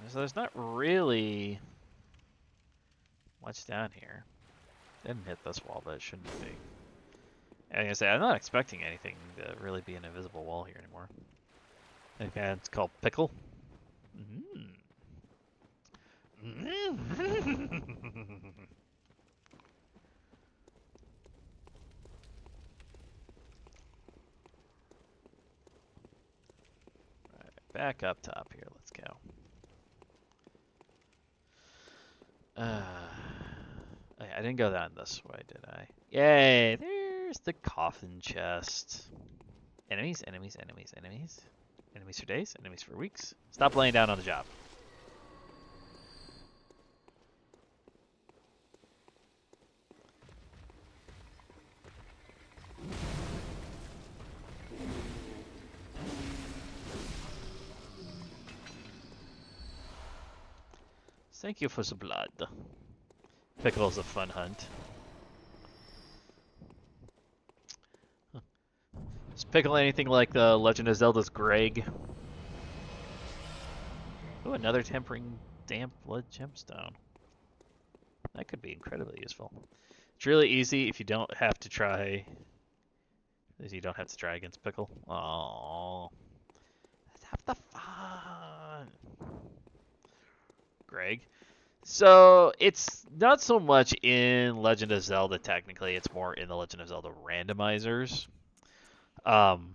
So there's not really much down here. Didn't hit this wall, but it shouldn't be. I was gonna say, I'm not expecting anything to really be an invisible wall here anymore. Okay, it's called Pickle. Right, back up top here, let's go. I didn't go down this way, did I? Yay! There's the coffin chest. Enemies, enemies, enemies, enemies. Enemies for days, enemies for weeks. Stop laying down on the job. Thank you for the blood. Pickle's a fun hunt. Is Pickle anything like the Legend of Zelda's Greg? Oh, another tempering damp blood gemstone. That could be incredibly useful. It's really easy if you don't have to try. You don't have to try against Pickle. Oh, let's have the fun. Greg. So it's not so much in Legend of Zelda technically, it's more in the Legend of Zelda randomizers. Kind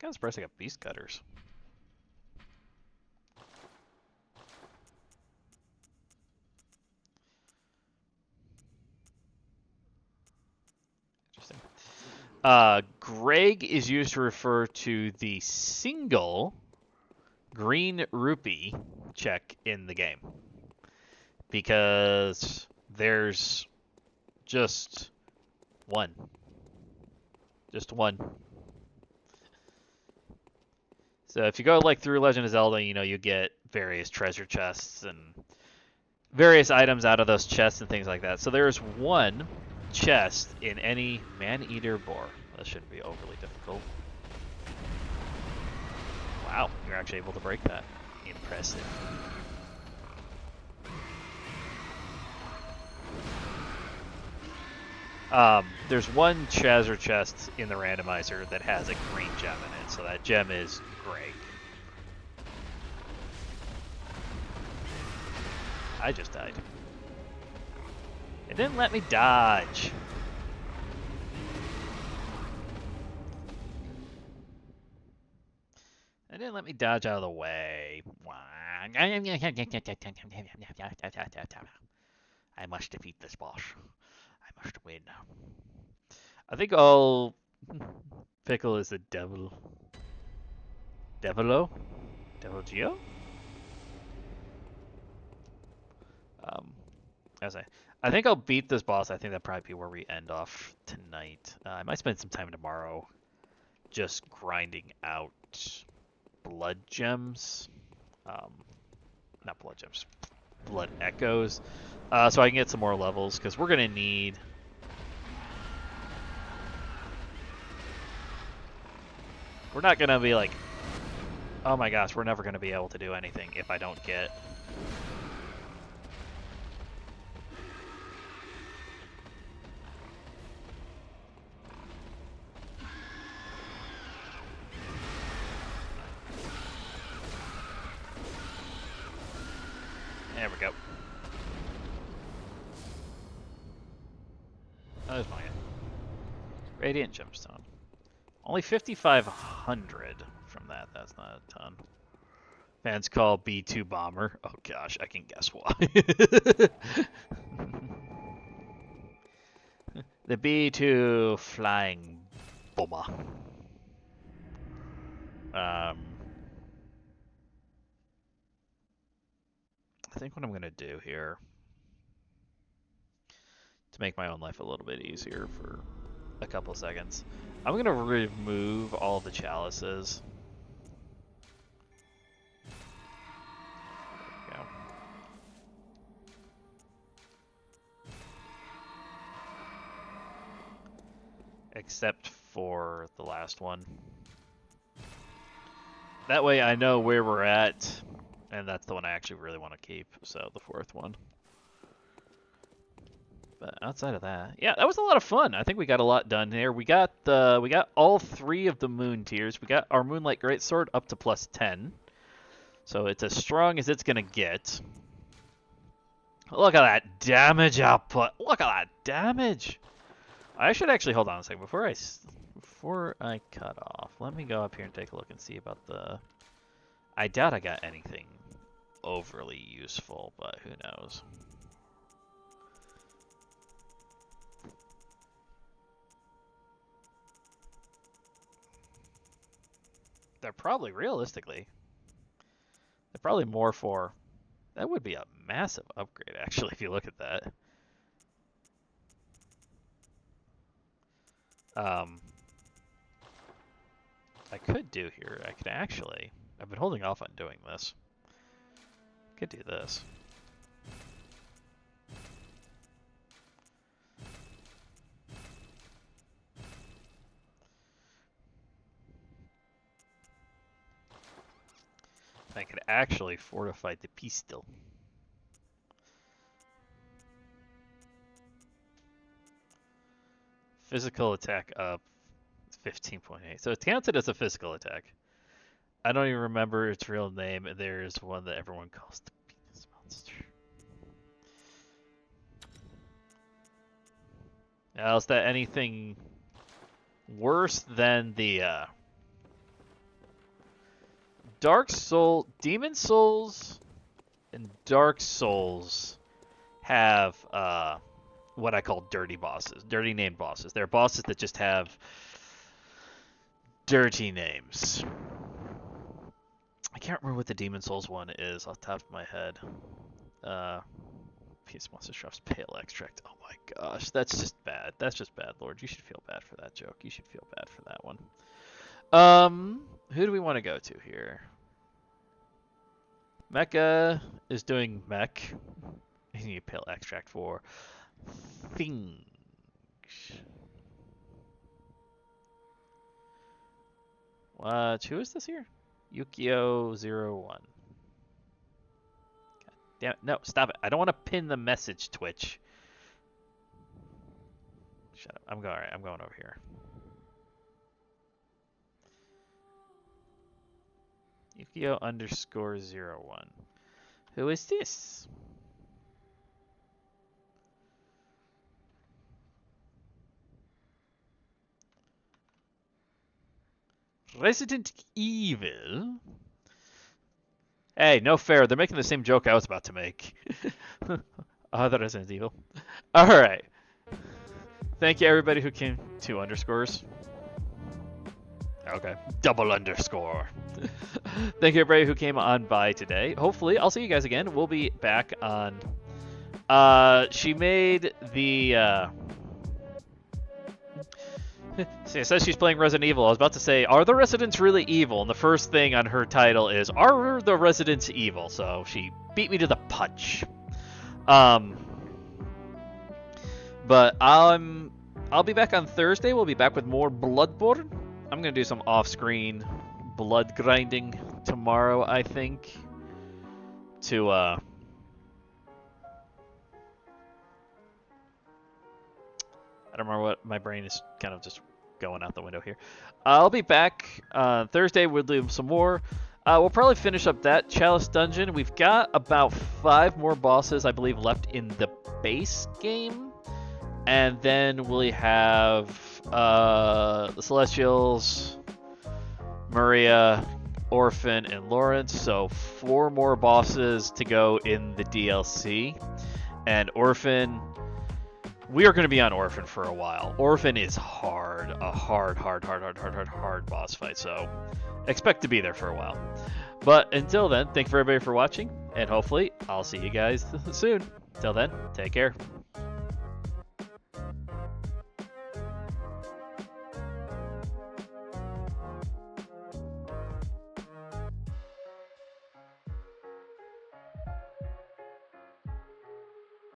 of surprised I got beast cutters. Interesting. Greg is used to refer to the single green rupee check in the game. Because there's just one. Just one. So if you go like through Legend of Zelda, you know, you get various treasure chests and various items out of those chests and things like that. So there's one chest in any man-eater boar. That shouldn't be overly difficult. Wow, you're actually able to break that. Impressive. There's one treasure chest in the randomizer that has a green gem in it, so that gem is Greg. I just died. It didn't let me dodge. It didn't let me dodge out of the way. I must defeat this boss. I must win. I think all Pickle is the devil. Devilo? Devil Geo? I think I'll beat this boss. I think that'll probably be where we end off tonight. I might spend some time tomorrow just grinding out blood gems. Not blood gems, blood echoes. So I can get some more levels, because we're going to need... We're not going to be like, oh my gosh, we're never going to be able to do anything if I don't get... There we go. Oh, there's my Radiant Gemstone. Only 5,500 from that. That's not a ton. Fans call B2 Bomber. Oh gosh, I can guess why. The B2 Flying Bomber. I think what I'm going to do here, to make my own life a little bit easier for a couple seconds, I'm going to remove all the chalices. There we go. Except for the last one. That way I know where we're at. And that's the one I actually really want to keep, so the fourth one. But outside of that, yeah, that was a lot of fun. I think we got a lot done here. We got all 3 of the moon tiers. We got our Moonlight Greatsword up to +10. So it's as strong as it's gonna get. Look at that damage output. Look at that damage. I should actually hold on a second before I cut off. Let me go up here and take a look and see about the... I doubt I got anything overly useful, but who knows. They're probably, realistically, they're probably more for... That would be a massive upgrade, actually, if you look at that. I could do here, I could actually... I've been holding off on doing this. Could do this. I could actually fortify the pistol. Physical attack up 15.8. So it's counted as a physical attack. I don't even remember its real name. There's one that everyone calls the penis monster. Now, is that anything worse than the Demon Souls and Dark Souls have what I call dirty bosses, dirty named bosses. They're bosses that just have dirty names. I can't remember what the Demon Souls one is off the top of my head. Peace Monster Shroff's Pale Extract. Oh my gosh, that's just bad. That's just bad, Lord. You should feel bad for that joke. You should feel bad for that one. Who do we want to go to here? Mecha is doing mech. You need Pale Extract for things. Who is this here? Yukio01. God damn it. No, stop it. I don't want to pin the message, Twitch. Shut up. I'm going over here. Yukio_01. Who is this? Resident Evil? Hey, no fair. They're making the same joke I was about to make. The Resident Evil. Alright. Thank you everybody who came. 2 underscores. Okay. Double underscore. Thank you everybody who came on by today. Hopefully, I'll see you guys again. We'll be back on She made the. See, it says she's playing Resident Evil. I was about to say, are the residents really evil? And the first thing on her title is, are the residents evil? So she beat me to the punch. But I'll be back on Thursday. We'll be back with more Bloodborne. I'm gonna do some off-screen blood grinding tomorrow, I think. I don't remember what, my brain is kind of just going out the window here. I'll be back Thursday. We'll do some more. We'll probably finish up that Chalice Dungeon. We've got about 5 more bosses, I believe, left in the base game. And then we have the Celestials, Maria, Orphan, and Lawrence. So 4 more bosses to go in the DLC. And Orphan, we are going to be on Orphan for a while. Orphan is hard. A hard boss fight. So expect to be there for a while. But until then, thank you for everybody for watching. And hopefully, I'll see you guys soon. Till then, take care.